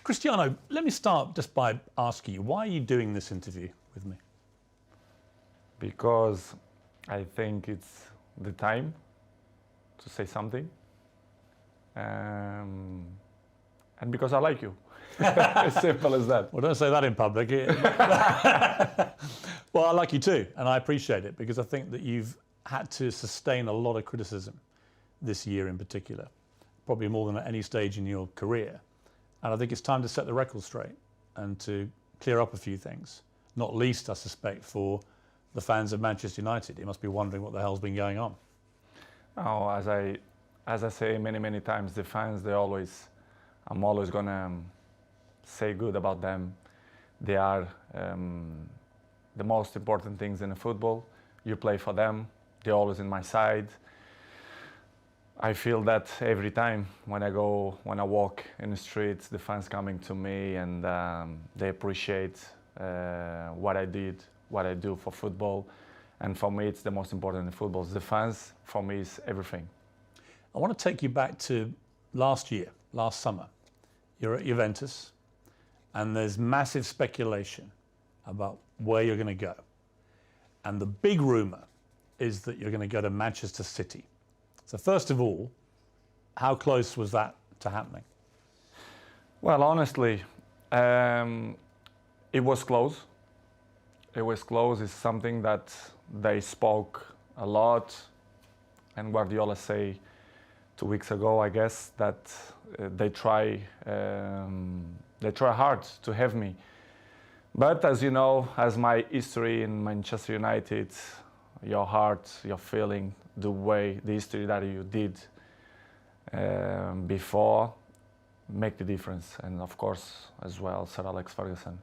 Cristiano, let me start just by asking you, why are you doing this interview with me? Because I think it's the time to say something, and because I like you. As simple as that. Well, don't say that in public. Well, I like you too, and I appreciate it, because I think that you've had to sustain a lot of criticism this year in particular, probably more than at any stage in your career. And I think it's time to set the record straight and to clear up a few things, not least, I suspect, for the fans of Manchester United. You must be wondering what the hell's been going on. Oh, as I say many times, the fans, I'm always gonna say good about them. They are the most important things in the football. You play for them. They're always in my side. I feel that every time when I walk in the streets, the fans coming to me, and they appreciate what I do for football. And for me, it's the most important in football. The fans, for me, is everything. I want to take you back to last summer. You're at Juventus, and there's massive speculation about where you're going to go. And the big rumour is that you're going to go to Manchester City. So first of all, how close was that to happening? Well, honestly, it was close. It was close. It's something that they spoke a lot, and Guardiola say 2 weeks ago, I guess, that they try hard to have me. But as you know, as my history in Manchester United, your heart, your feeling, the history that you did before make the difference. And of course, as well, Sir Alex Ferguson.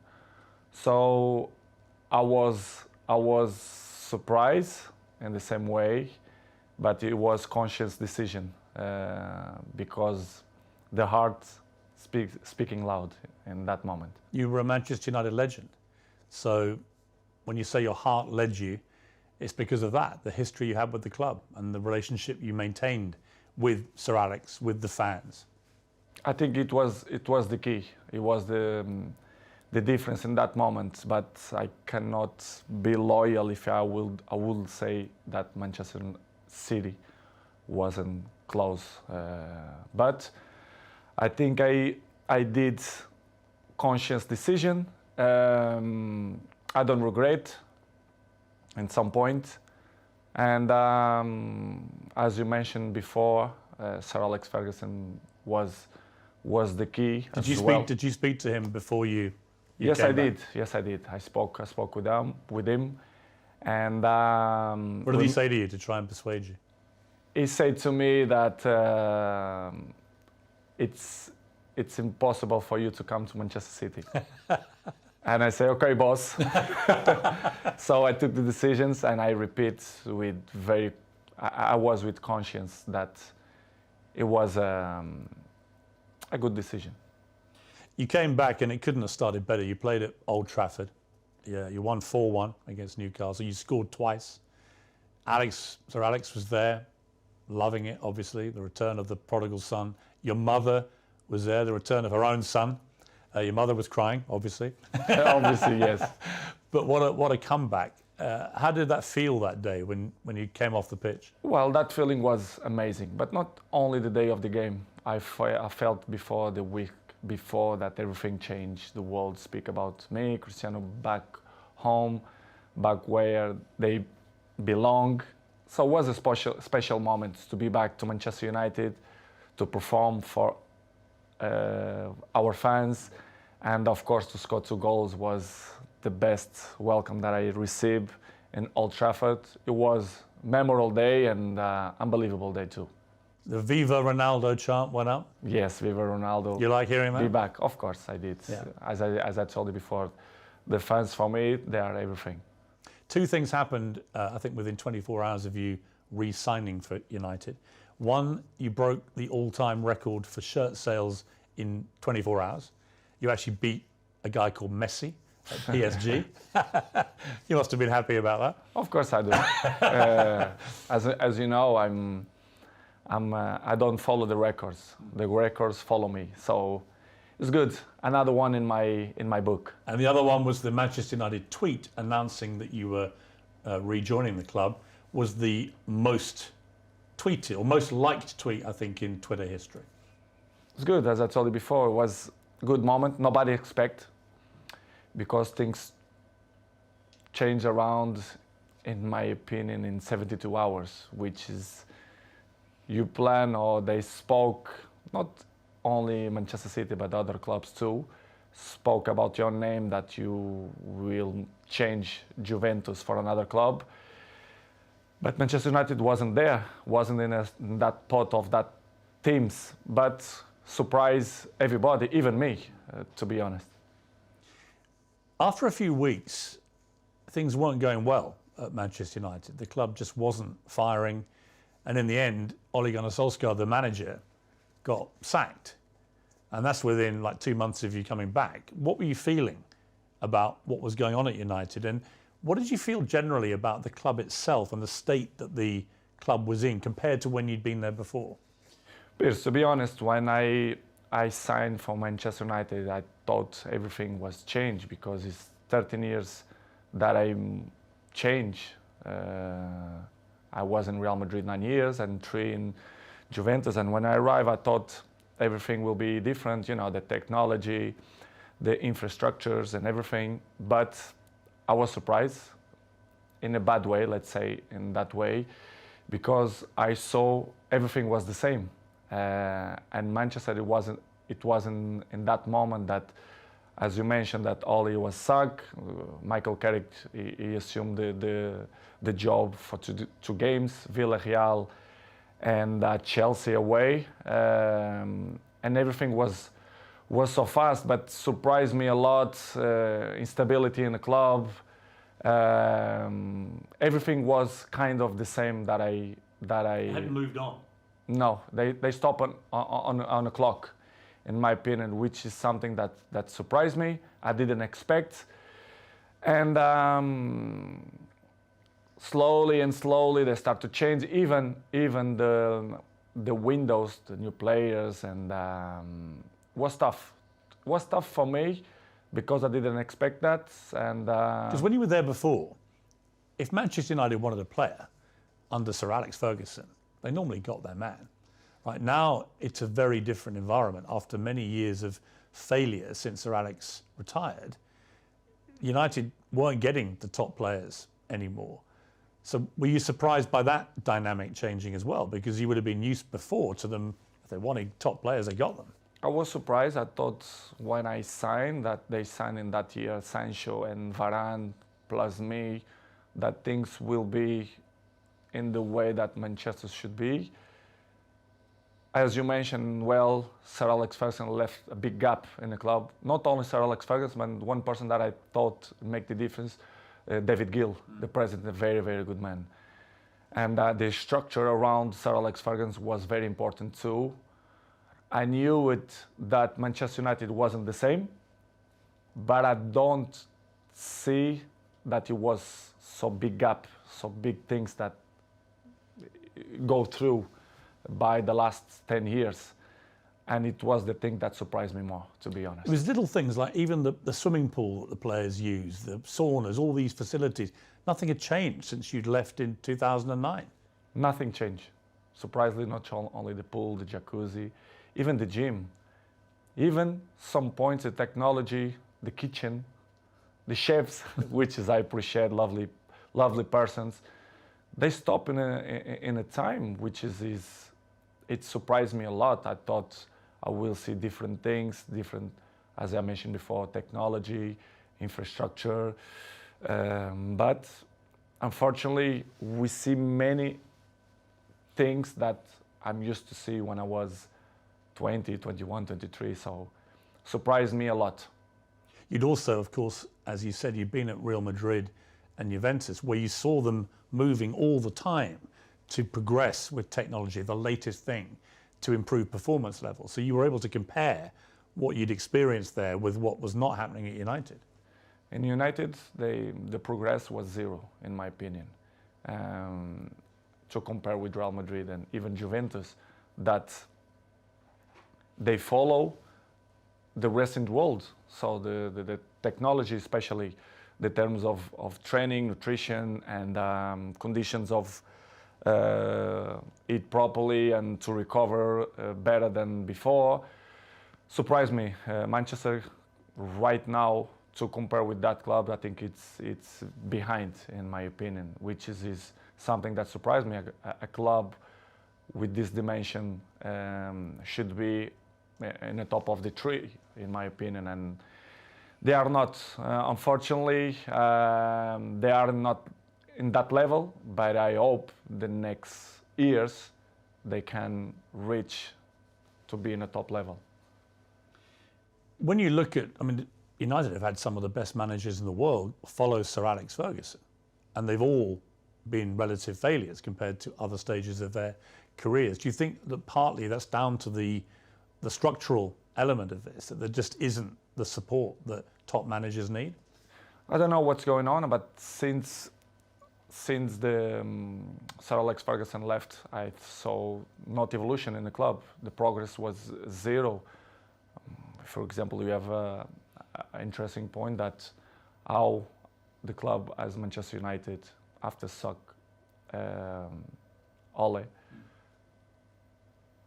So I was surprised in the same way, but it was conscious decision because the heart speaking loud in that moment. You were a Manchester United legend. So when you say your heart led you, it's because of that, the history you had with the club and the relationship you maintained with Sir Alex, with the fans. I think it was the key. It was the difference in that moment. But I cannot be loyal if I would say that Manchester City wasn't close. But I think I did conscious decision. I don't regret at some point. And as you mentioned before, Sir Alex Ferguson was the key. Did you speak to him before you Yes, came I back? did. Yes, I did. I spoke with him, and what did he say to you to try and persuade you? he said to me that it's impossible for you to come to Manchester City. And I say, okay, boss. So I took the decisions, and I repeat I was with conscience that it was a good decision. You came back and it couldn't have started better. You played at Old Trafford. Yeah, you won 4-1 against Newcastle. You scored twice. Sir Alex was there, loving it, obviously, the return of the prodigal son. Your mother was there, the return of her own son. Your mother was crying, obviously. Obviously, yes. But what a comeback. How did that feel that day when you came off the pitch? Well, that feeling was amazing, but not only the day of the game. I felt before the week before that everything changed. The world speak about me, Cristiano, back home, back where they belong. So it was a special moment to be back to Manchester United, to perform for our fans, and of course to score 2 goals was the best welcome that I received in Old Trafford. It was a memorable day and unbelievable day too. The Viva Ronaldo chant went up. Yes, Viva Ronaldo. You like hearing that? Be back, of course I did. Yeah. As I told you before, the fans for me, they are everything. 2 things happened, I think, within 24 hours of you re-signing for United. One, you broke the all-time record for shirt sales in 24 hours. You actually beat a guy called Messi at PSG. You must have been happy about that. Of course I do. As you know, I don't follow the records. The records follow me. So It's good. Another one in my book. And the other one was the Manchester United tweet announcing that you were rejoining the club, was the most tweeted or most liked tweet, I think, in Twitter history. It's good, as I told you before. It was a good moment. Nobody expect, because things change around, in my opinion, in 72 hours, which is you plan, or they spoke, not only Manchester City but other clubs too, spoke about your name, that you will change Juventus for another club. But Manchester United wasn't there, wasn't in that pot of that teams, but surprised everybody, even me, to be honest. After a few weeks, things weren't going well at Manchester United. The club just wasn't firing. And in the end, Ole Gunnar Solskjaer, the manager, got sacked. And that's within like 2 months of you coming back. What were you feeling about what was going on at United? And what did you feel generally about the club itself and the state that the club was in compared to when you'd been there before? Piers, to be honest, when I signed for Manchester United, I thought everything was changed, because it's 13 years that I changed. I was in Real Madrid 9 years and 3 in Juventus. And when I arrived, I thought everything will be different, you know, the technology, the infrastructures and everything. But I was surprised in a bad way, let's say in that way, because I saw everything was the same. And Manchester, it wasn't in that moment that, as you mentioned, that Oli was sacked. Michael Carrick, he assumed the job for 2 games, Villarreal and Chelsea away, and everything was so fast, but surprised me a lot. Instability in the club, everything was kind of the same that I Hadn't moved on. No, they stop on a clock, in my opinion, which is something that surprised me. I didn't expect. And slowly they start to change. Even the windows, the new players, and was tough. Was tough for me, because I didn't expect that. And because when you were there before, if Manchester United wanted a player under Sir Alex Ferguson, they normally got their man. Right now, it's a very different environment. After many years of failure since Sir Alex retired, United weren't getting the top players anymore. So were you surprised by that dynamic changing as well? Because you would have been used before to them, if they wanted top players, they got them. I was surprised. I thought when I signed, that they signed in that year Sancho and Varane plus me, that things will be in the way that Manchester should be. As you mentioned, well, Sir Alex Ferguson left a big gap in the club. Not only Sir Alex Ferguson, but one person that I thought make the difference, David Gill, the president, a very, very good man. And the structure around Sir Alex Ferguson was very important too. I knew that Manchester United wasn't the same, but I don't see that it was so big gap, so big things that go through by the last 10 years. And it was the thing that surprised me more, to be honest. It was little things like even the swimming pool that the players use, the saunas, all these facilities. Nothing had changed since you'd left in 2009. Nothing changed. Surprisingly, not only the pool, the jacuzzi, even the gym. Even some points, the technology, the kitchen, the chefs, which is I appreciate, lovely persons. They stop in a time which it surprised me a lot. I thought I will see different things, as I mentioned before, technology, infrastructure. But unfortunately, we see many things that I'm used to see when I was 20, 21, 23. So surprised me a lot. You'd also, of course, as you said, you'd been at Real Madrid and Juventus, where you saw them moving all the time to progress with technology, the latest thing, to improve performance levels. So you were able to compare what you'd experienced there with what was not happening at United. In United, the progress was zero, in my opinion. To compare with Real Madrid and even Juventus, that they follow the recent world. So the technology, especially the terms of training, nutrition, and conditions of eat properly and to recover better than before, surprised me. Manchester right now, to compare with that club, I think it's behind, in my opinion, which is something that surprised me. A club with this dimension should be in the top of the tree, in my opinion, and they are not. Unfortunately, they are not in that level, but I hope the next years they can reach to be in a top level. When you look at, I mean, United have had some of the best managers in the world follow Sir Alex Ferguson, and they've all been relative failures compared to other stages of their careers. Do you think that partly that's down to the structural element of this, that there just isn't the support that top managers need? I don't know what's going on, but since the Sir Alex Ferguson left, I saw not evolution in the club. The progress was zero. For example, you have an interesting point that how the club as Manchester United, after Ole,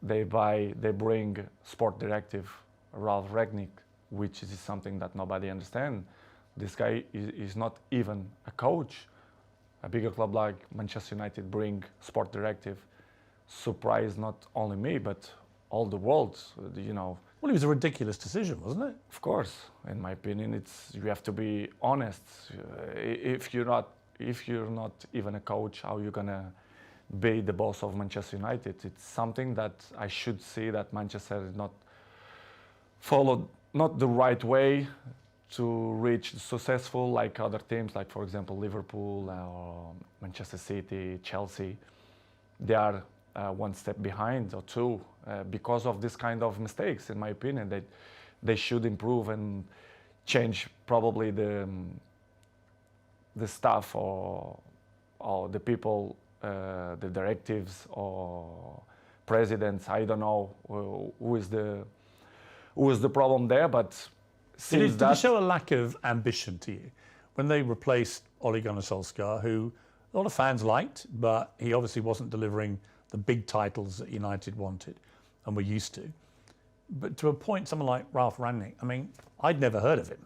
they bring sport directive Ralph Rangnick, which is something that nobody understands. This guy is not even a coach. A bigger club like Manchester United bring sport directive. Surprised not only me, but all the world, you know. Well, it was a ridiculous decision, wasn't it? Of course, in my opinion, you have to be honest. If you're not even a coach, how are you gonna be the boss of Manchester United? It's something that I should see that Manchester is not followed not the right way to reach successful like other teams, like for example Liverpool or Manchester City, Chelsea. They are one step behind or two because of this kind of mistakes. In my opinion, they should improve and change probably the staff or the people, the directives or presidents. I don't know who is the problem there, but did it show a lack of ambition to you when they replaced Ole Gunnar Solskjaer, who a lot of fans liked, but he obviously wasn't delivering the big titles that United wanted and were used to. But to appoint someone like Ralph Rangnick, I mean, I'd never heard of him.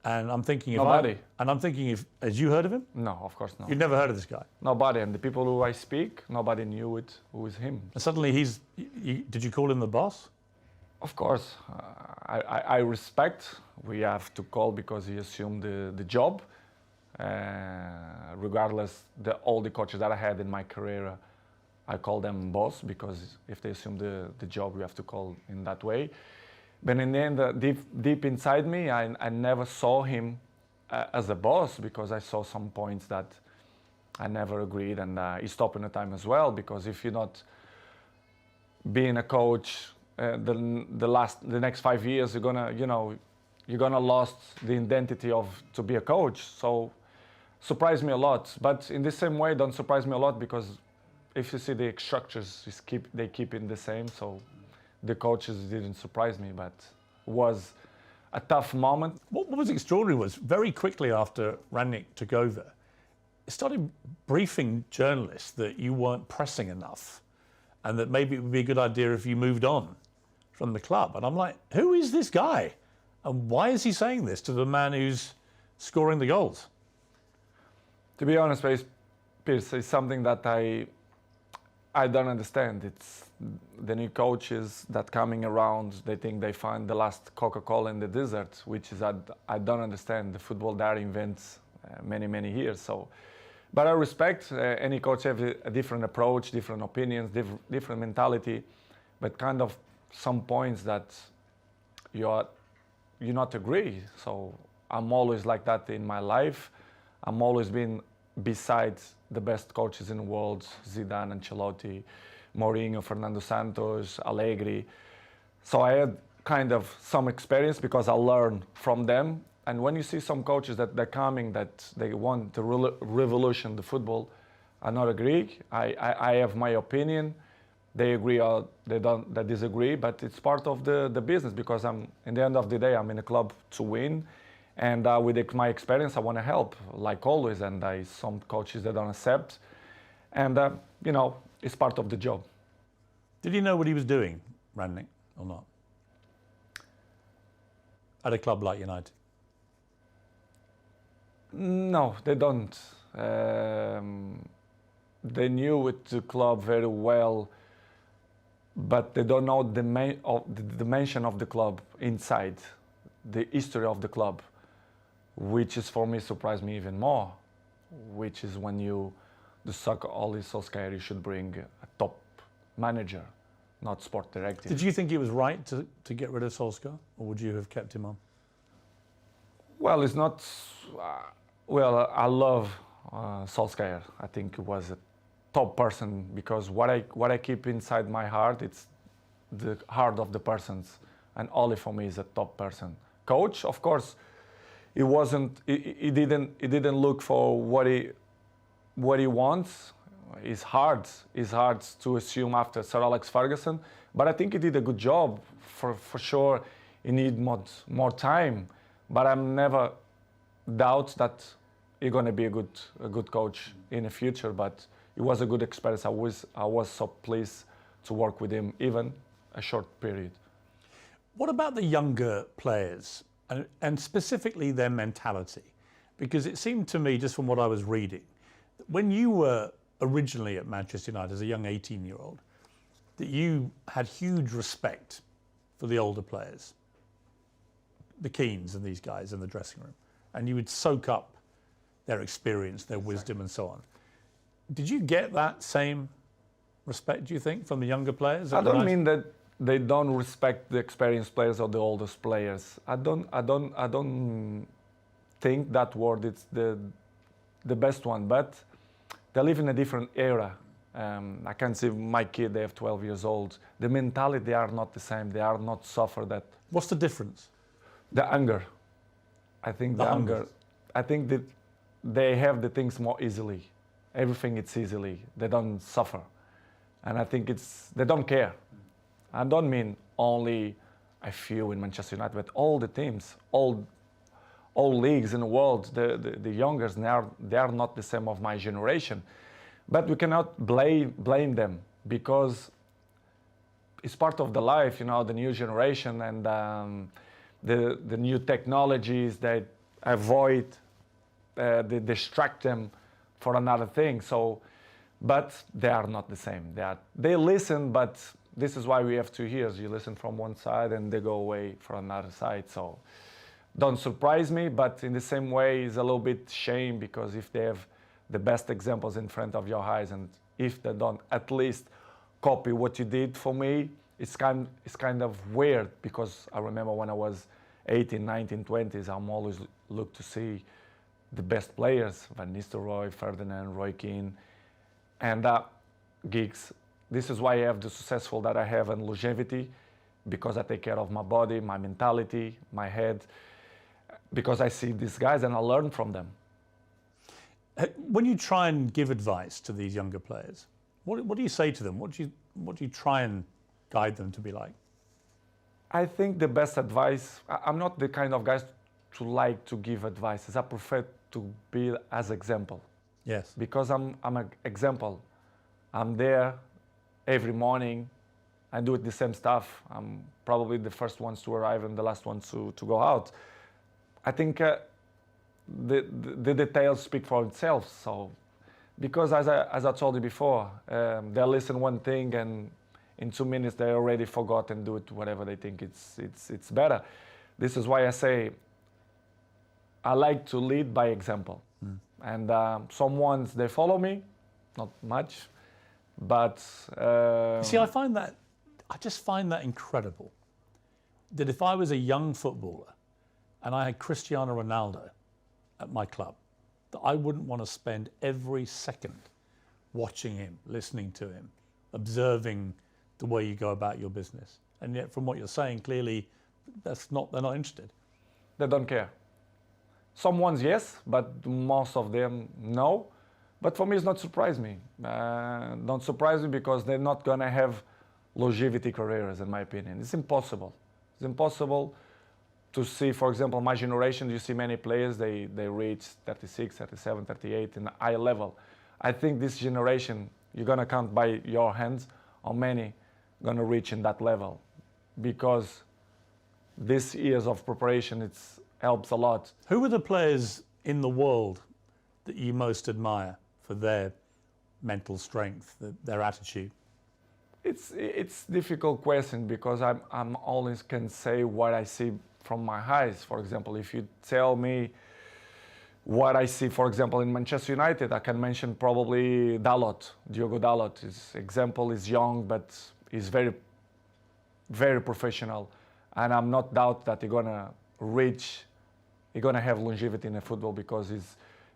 And I'm thinking if as you heard of him? No, of course not. You'd never heard of this guy? Nobody, and the people who I speak, nobody knew it. Who is him? And suddenly did you call him the boss? Of course, I respect. We have to call because he assumed the job. Regardless, all the coaches that I had in my career, I call them boss because if they assume the job, we have to call in that way. But in the end, deep inside me, I never saw him as a boss because I saw some points that I never agreed, and he stopped in the time as well. Because if you're not being a coach, the next 5 years, you're gonna lost the identity to be a coach. So surprised me a lot. But in the same way, don't surprise me a lot because if you see the structures, they keep it the same. So the coaches didn't surprise me, but was a tough moment. What was extraordinary was very quickly after Rangnick took over, he started briefing journalists that you weren't pressing enough and that maybe it would be a good idea if you moved on from the club. And I'm like, who is this guy? And why is he saying this to the man who's scoring the goals? To be honest, Piers, it's something that I don't understand. It's the new coaches that coming around, they think they find the last Coca-Cola in the desert, which is I don't understand. The football there invents many years. So, but I respect any coach have a different approach, different opinions, different mentality, but kind of some points that you not agree. So I'm always like that in my life. I'm always been beside the best coaches in the world, Zidane, Ancelotti, Mourinho, Fernando Santos, Allegri. So I had kind of some experience because I learned from them. And when you see some coaches that they're coming, that they want to revolution the football, I not agree. I have my opinion, they agree or they disagree, but it's part of the business because in the end of the day, I'm in a club to win. And with my experience, I want to help, like always. And some coaches that don't accept. And, it's part of the job. Did he know what he was doing, Rangnick, or not? At a club like United? No, they don't. They knew with the club very well, but they don't know the dimension of the club inside, the history of the club, which is for me surprised me even more, which is when the soccer Ole Solskjaer, you should bring a top manager, not sport director. Did you think it was right to get rid of Solskjaer, or would you have kept him on? Well, it's not. I love Solskjaer. I think he was a top person because what I keep inside my heart, it's the heart of the persons, and Ole for me is a top person. Coach, of course, he wasn't. He didn't look for what he wants. It's hard to assume after Sir Alex Ferguson, but I think he did a good job. For sure, he need more time, but I'm never doubt that he's going to be a good coach in the future. But it was a good experience. I was so pleased to work with him, even a short period. What about the younger players, and specifically their mentality? Because it seemed to me, just from what I was reading, that when you were originally at Manchester United as a young 18-year-old, that you had huge respect for the older players, the Keanes and these guys in the dressing room, and you would soak up their experience, their wisdom, and so on. Did you get that same respect, do you think, from the younger players? I don't mean that they don't respect the experienced players or the oldest players. I don't think that word is the best one, but they live in a different era. I can see my kid, they have 12 years old. The mentality, they are not the same. They are not suffer that. What's the difference? The anger. I think the anger. I think that they have the things more easily. Everything it's easily. They don't suffer. And I think they don't care. I don't mean only a few in Manchester United, but all the teams, all leagues in the world, the youngers, they are not the same of my generation. But we cannot blame them because it's part of the life, the new generation and the new technologies that avoid, they distract them for another thing. So, but they are not the same. They listen, but this is why we have 2 years. You listen from one side and they go away for another side. So don't surprise me, but in the same way, it's a little bit shame because if they have the best examples in front of your eyes and if they don't at least copy what you did for me, it's kind of weird because I remember when I was 18, 19, 20s, I'm always look to see the best players, Van Nistelrooy, Ferdinand, Roy Keane, and Giggs. This is why I have the successful that I have and longevity, because I take care of my body, my mentality, my head, because I see these guys and I learn from them. When you try and give advice to these younger players, what do you say to them? What do you try and guide them to be like? I think the best advice, I'm not the kind of guys to like to give advices. I prefer to be as example. Yes. Because I'm an example. I'm there every morning. I do the same stuff. I'm probably the first ones to arrive and the last ones to go out. I think the details speak for itself. So, because as I told you before, they listen one thing and in 2 minutes they already forgot and do it whatever they think it's better. This is why I say I like to lead by example. And some ones they follow me, not much, but see, I just find that incredible. That if I was a young footballer and I had Cristiano Ronaldo at my club, that I wouldn't want to spend every second watching him, listening to him, observing the way you go about your business. And yet, from what you're saying, clearly, they're not interested. They don't care. Some ones, yes, but most of them, no. But for me, it's not surprise me. Don't surprise me because they're not going to have longevity careers, in my opinion. It's impossible. It's impossible to see, for example, my generation, you see many players, they reach 36, 37, 38 in a high level. I think this generation, you're going to count by your hands how many going to reach in that level, because these years of preparation, it helps a lot. Who are the players in the world that you most admire for their mental strength, their attitude? It's difficult question, because I'm always can say what I see from my eyes. For example, if you tell me what I see, for example, in Manchester United, I can mention probably Dalot, Diogo Dalot. His example is young, but he's very, very professional. And I'm not doubt that he's gonna have longevity in the football, because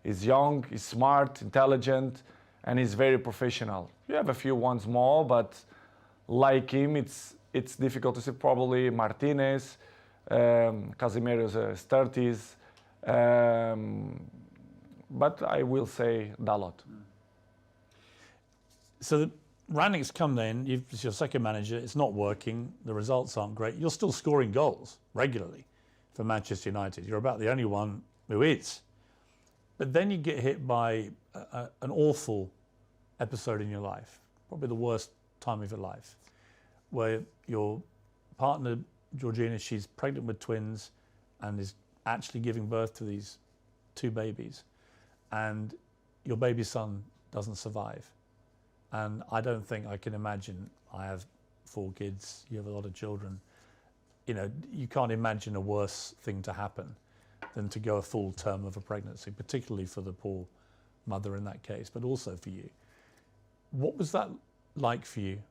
he's young, he's smart, intelligent, and he's very professional. You have a few ones more, but like him, it's difficult to see. Probably Martinez, Casemiro's 30s, but I will say Dalot. So Rangnick's come then, it's your second manager, it's not working, the results aren't great. You're still scoring goals regularly for Manchester United. You're about the only one who is. But then you get hit by an awful episode in your life, probably the worst time of your life, where your partner, Georgina, she's pregnant with twins and is actually giving birth to these two babies, and your baby son doesn't survive. And I don't think I can imagine, I have 4 kids, you have a lot of children, you know, you can't imagine a worse thing to happen than to go a full term of a pregnancy, particularly for the poor mother in that case, but also for you. What was that like for you,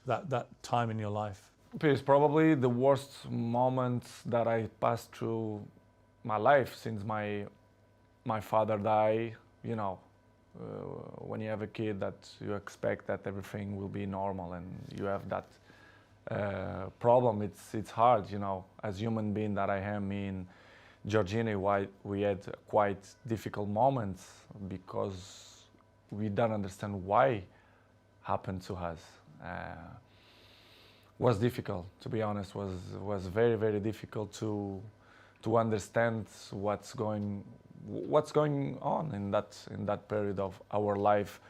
that time in your life? It's probably the worst moment that I passed through my life since my father died. You know, when you have a kid, that you expect that everything will be normal, and you have that problem. It's hard, you know, as human being that I am. Me and Georgina, we had quite difficult moments, because we don't understand why happened to us. Was difficult, to be honest. Was very, very difficult to understand what's going on in that period of our life.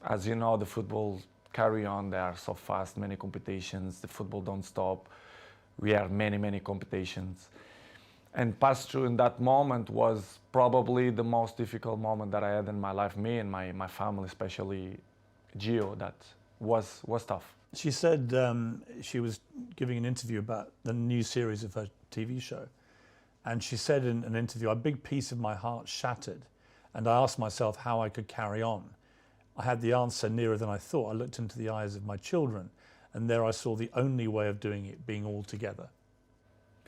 As you know, the football carry on. They are so fast, many competitions. The football don't stop. We have many competitions. And pass through in that moment was probably the most difficult moment that I had in my life. Me and my family, especially Gio, that was tough. She said she was giving an interview about the new series of her TV show. And she said in an interview, a big piece of my heart shattered. And I asked myself how I could carry on. I had the answer nearer than I thought. I looked into the eyes of my children, and there I saw the only way of doing it, being all together.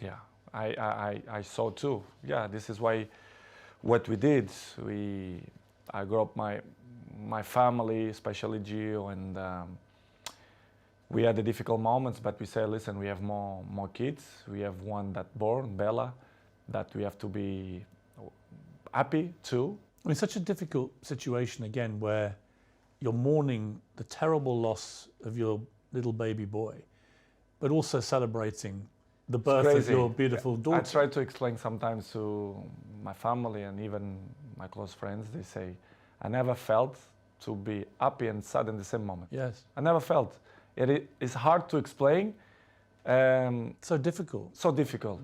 Yeah, I saw too. Yeah, this is why what we did. I grew up my family, especially Gio, and we had the difficult moments, but we said, listen, we have more kids. We have one that born, Bella, that we have to be happy too. I mean, such a difficult situation again, where you're mourning the terrible loss of your little baby boy, but also celebrating the birth of your beautiful daughter. I try to explain sometimes to my family and even my close friends. They say, I never felt to be happy and sad in the same moment. Yes. I never felt. It's hard to explain. So difficult. So difficult.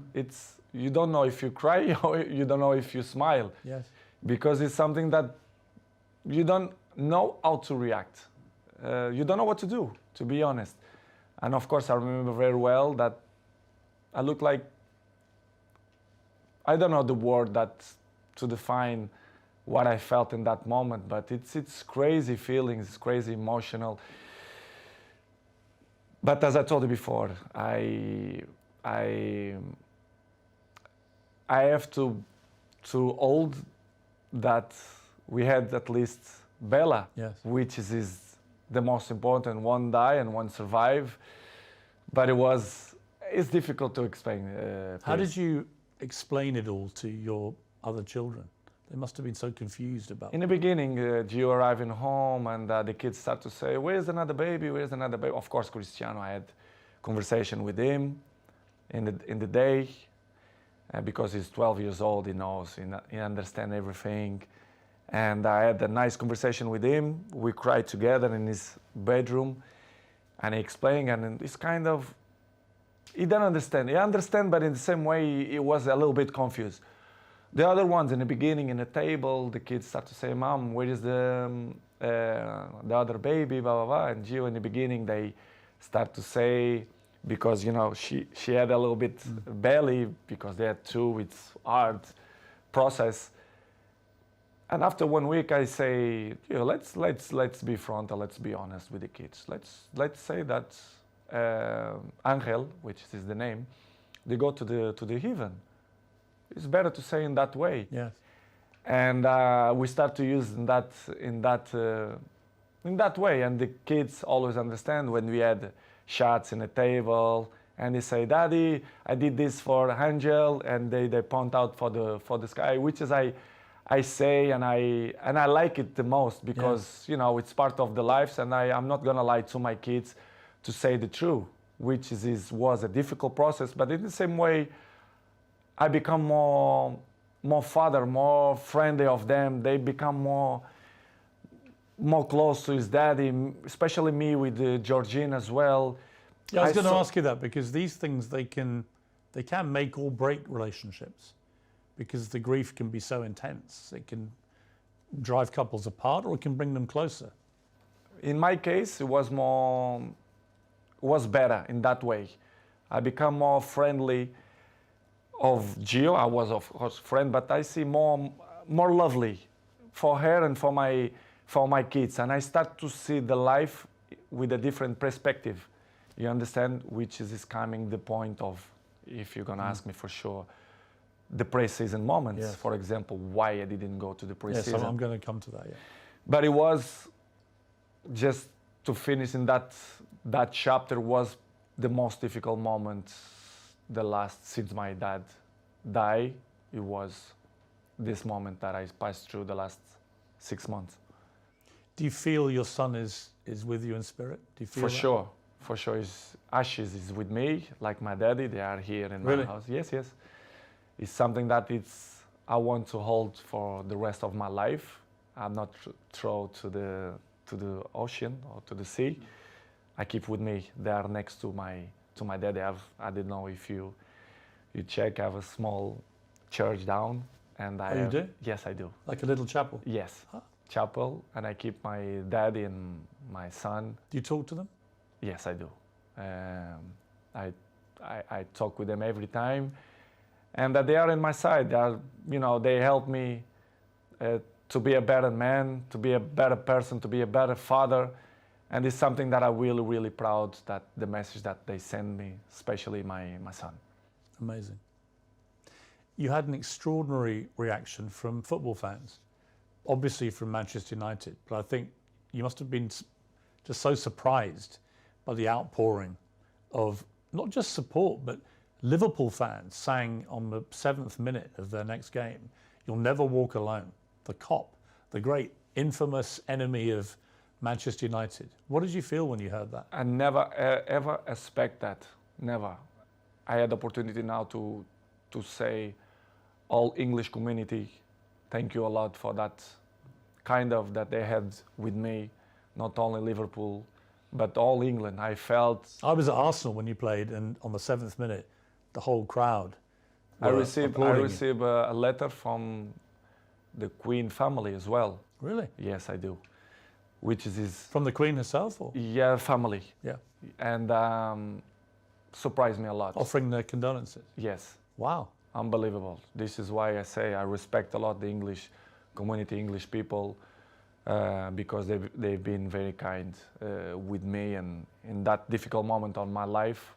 You don't know if you cry or you don't know if you smile. Yes. Because it's something that you don't know how to react. You don't know what to do, to be honest. And of course, I remember very well that I look like, I don't know the word that to define what I felt in that moment, but it's crazy feelings, it's crazy emotional. But as I told you before, I have to hold that we had at least Bella, yes, which is the most important. One die and one survive, but it's difficult to explain. How did you explain it all to your other children? They must have been so confused about. In the beginning, Gio arriving home and the kids start to say, "Where's another baby? Where's another baby?" Of course, Cristiano, I had conversation with him in the day because he's 12 years old. He knows, he understands everything. And I had a nice conversation with him. We cried together in his bedroom, and he explained, and it's kind of, he didn't understand. He understand, but in the same way, he was a little bit confused. The other ones in the beginning, in the table, the kids start to say, "Mom, where is the other baby?" Blah blah blah. And Gio, in the beginning, they start to say, because she had a little bit belly because they had two. It's hard process. And after 1 week, I say, let's be frontal, let's be honest with the kids. Let's say that Angel, which is the name, they go to the heaven. It's better to say in that way. Yes. And we start to use in that way. And the kids always understand when we had shots in the table, and they say, "Daddy, I did this for Angel," and they point out for the sky, which is I say, and I like it the most because it's part of the lives, and I'm not gonna lie to my kids to say the truth, which was a difficult process. But in the same way, I become more father, more friendly of them. They become more close to his daddy, especially me with Georgine as well. Yeah, I was going to ask you that, because these things, they can make or break relationships, because the grief can be so intense. It can drive couples apart, or it can bring them closer. In my case, it was better in that way. I become more friendly of Gio. I was of course friend, but I see more lovely for her and for my kids, and I start to see the life with a different perspective. You understand, which is coming the point of, if you're gonna ask me for sure, the pre-season moments. Yes. For example, why I didn't go to the pre-season. Yes, I'm going to come to that. Yeah. But it was just to finish in that chapter was the most difficult moment. The last since my dad died, it was this moment that I passed through the last 6 months. Do you feel your son is with you in spirit? Do you feel For that? sure, for sure. His ashes is with me, like my daddy. They are here in Really? my house. Yes, yes. It's something that I want to hold for the rest of my life. I'm not throw to the ocean or to the sea. I keep with me. They are next to my daddy. I don't know if you check. I have a small church down, and I. Oh, you do? Yes, I do. Like a little chapel? Yes, Huh. chapel, and I keep my daddy and my son. Do you talk to them? Yes, I do. I talk with them every time, and that they are in my side. They are, they help me to be a better man, to be a better person, to be a better father, and it's something that I'm really, really proud that the message that they send me, especially my son. Amazing. You had an extraordinary reaction from football fans, obviously from Manchester United, but I think you must have been just so surprised by the outpouring of not just support, but Liverpool fans sang on the 7th minute of their next game, "You'll never walk alone." The Kop, the great infamous enemy of Manchester United. What did you feel when you heard that? I never ever expect that. Never. I had the opportunity now to say, all English community, thank you a lot for that kind of that they had with me, not only Liverpool, but all England. I I was at Arsenal when you played, and on the 7th minute, the whole crowd I were received applauding you. a letter from the Queen family as well. Really? Yes, I do. Which is From the Queen herself? Or? yeah, family. Yeah. And surprised me a lot. Offering their condolences. Yes. Wow. Unbelievable. This is why I say I respect a lot the English community, English people, because they've been very kind with me, and in that difficult moment of my life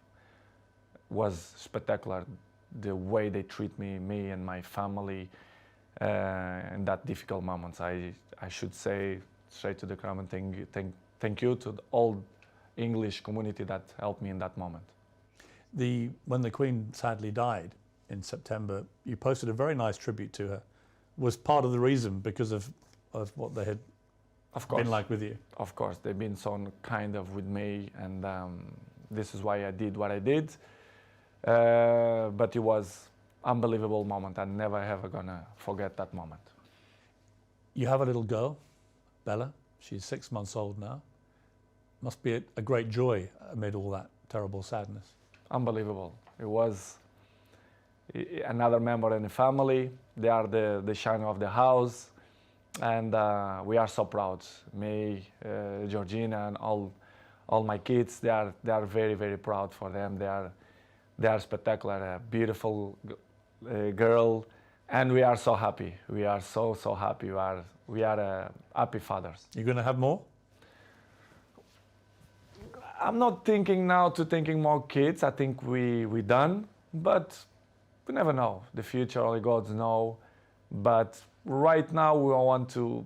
was spectacular. The way they treat me and my family in that difficult moments. I should say straight to the crowd and thank you to the all English community that helped me in that moment. When the Queen sadly died in September, you posted a very nice tribute to her was part of the reason because of what they had Of course. been like with you. Of course, they've been so kind of with me, and this is why I did what I did. But it was unbelievable moment. I'm never ever gonna forget that moment. You have a little girl, Bella. She's 6 months old now. Must be a great joy amid all that terrible sadness. Unbelievable. It was another member in the family. They are the shine of the house, and we are so proud. Me, Georgina, and all my kids. They are very, very proud for them. They are spectacular. A beautiful girl, and we are so happy. We are so happy. We are happy fathers. You're going to have more? I'm not thinking now to thinking more kids. I think we done, but we never know. The future only God knows. But right now we want to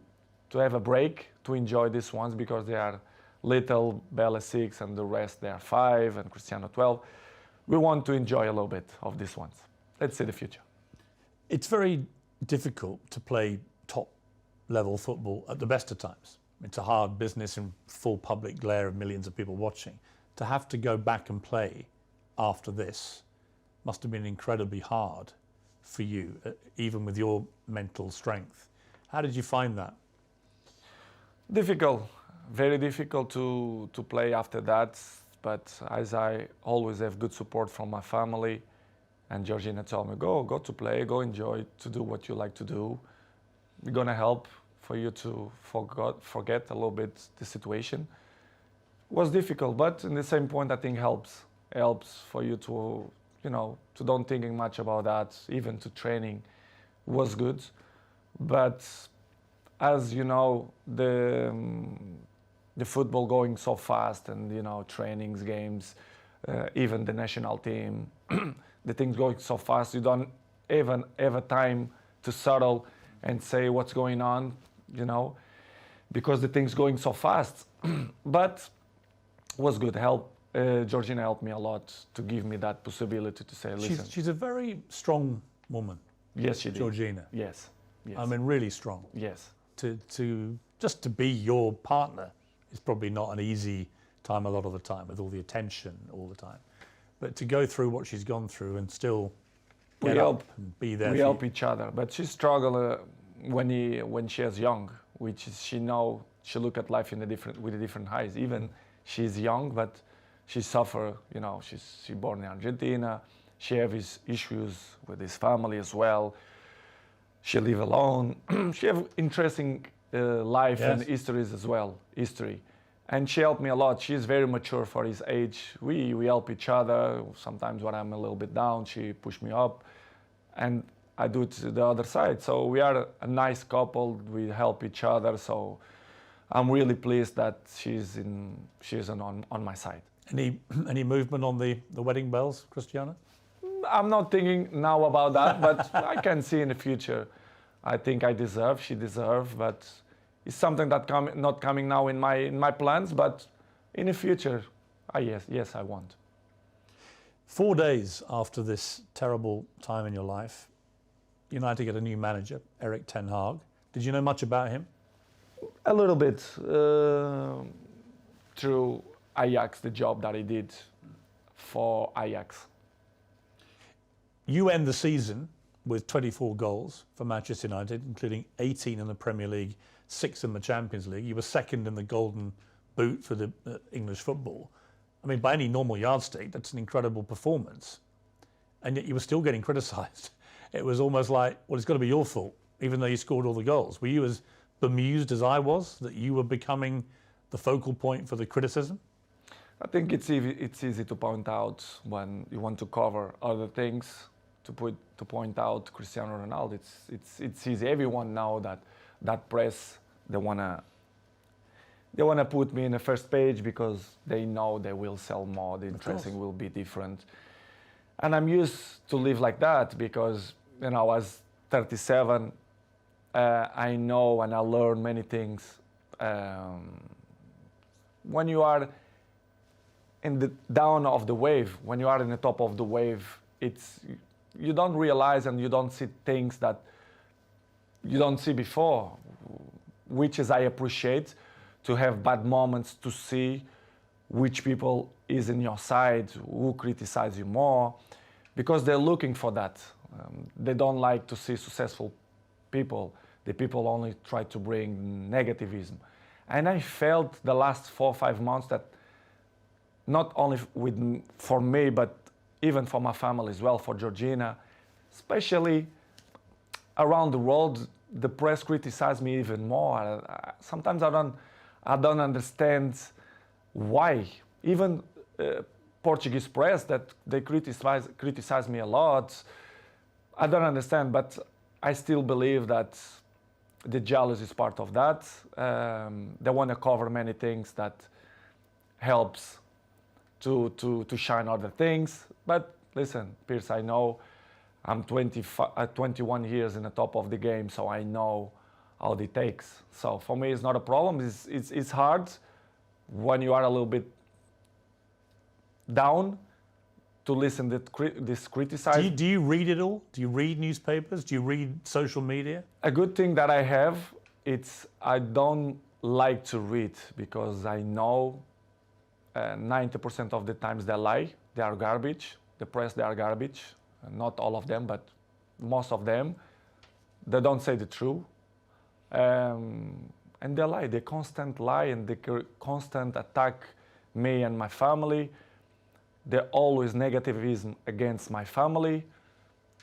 have a break to enjoy these ones because they are little. Bella 6 and the rest they are 5 and Cristiano 12. We want to enjoy a little bit of these ones. Let's see the future. It's very difficult to play top level football at the best of times. It's a hard business in full public glare of millions of people watching. To have to go back and play after this must have been incredibly hard for you, even with your mental strength. How did you find that? Difficult, very difficult to play after that. But as I always have good support from my family, and Georgina told me, go to play, go enjoy, to do what you like to do. We're gonna help for you to forget a little bit the situation. It was difficult, but in the same point, I think helps for you to, to don't thinking much about that. Even to training was good, but as you know, the football going so fast, and trainings, games, even the national team, the things going so fast, you don't even have a time to settle and say what's going on, because the things going so fast. But was good. Georgina helped me a lot to give me that possibility to say, listen. She's a very strong woman. Yes, she did. Georgina. Yes. I mean, really strong. Yes. Just to be your partner is probably not an easy time a lot of the time, with all the attention all the time. But to go through what she's gone through and still get up and be there. We help each other. But she struggled when she was young, which is she look at life with a different eyes. Even she's young, but she suffer. She born in Argentina. She have his issues with his family as well. She live alone. She have interesting life and histories as well. And she helped me a lot. She's very mature for his age. We help each other. Sometimes when I'm a little bit down, she push me up, and I do it to the other side. So we are a nice couple. We help each other. So I'm really pleased that she's on my side. Any movement on the wedding bells, Cristiano? I'm not thinking now about that, but I can see in the future. I think she deserves, but it's something that not coming now in my plans, but in the future, yes, I want. 4 days after this terrible time in your life, United get a new manager, Erik ten Hag. Did you know much about him? A little bit through Ajax, the job that he did for Ajax. You end the season with 24 goals for Manchester United, including 18 in the Premier League, 6 in the Champions League. You were second in the Golden Boot for the English football. I mean, by any normal yardstick, that's an incredible performance. And yet you were still getting criticised. It was almost like, well, it's got to be your fault, even though you scored all the goals. Were you as bemused as I was that you were becoming the focal point for the criticism? I think it's easy to point out when you want to cover other things, to point out Cristiano Ronaldo. It's easy. Everyone know that press, they wanna put me in the first page because they know they will sell more. The interesting will be different, and I'm used to live like that because I was 37. I know and I learn many things. When you are in the down of the wave, when you are in the top of the wave, you don't realize and you don't see things that you don't see before, which is I appreciate to have bad moments to see which people is in your side, who criticize you more, because they're looking for that. They don't like to see successful people. The people only try to bring negativism. And I felt the last 4 or 5 months that not only for me, but even for my family as well, for Georgina, especially around the world, the press criticize me even more. Sometimes I don't understand why. Even Portuguese press that they criticize me a lot. I don't understand, but I still believe that the jealousy is part of that. They want to cover many things that helps to shine other things. But listen, Piers, I know I'm 21 years in the top of the game, so I know how it takes. So for me, it's not a problem. It's hard when you are a little bit down to listen to this criticism. Do you read it all? Do you read newspapers? Do you read social media? A good thing that I have, it's I don't like to read because I know 90% of the times they lie. They are garbage. The press, they are garbage. Not all of them, but most of them. They don't say the truth. And they lie. They constant lie and they constant attack me and my family. They're always negativism against my family.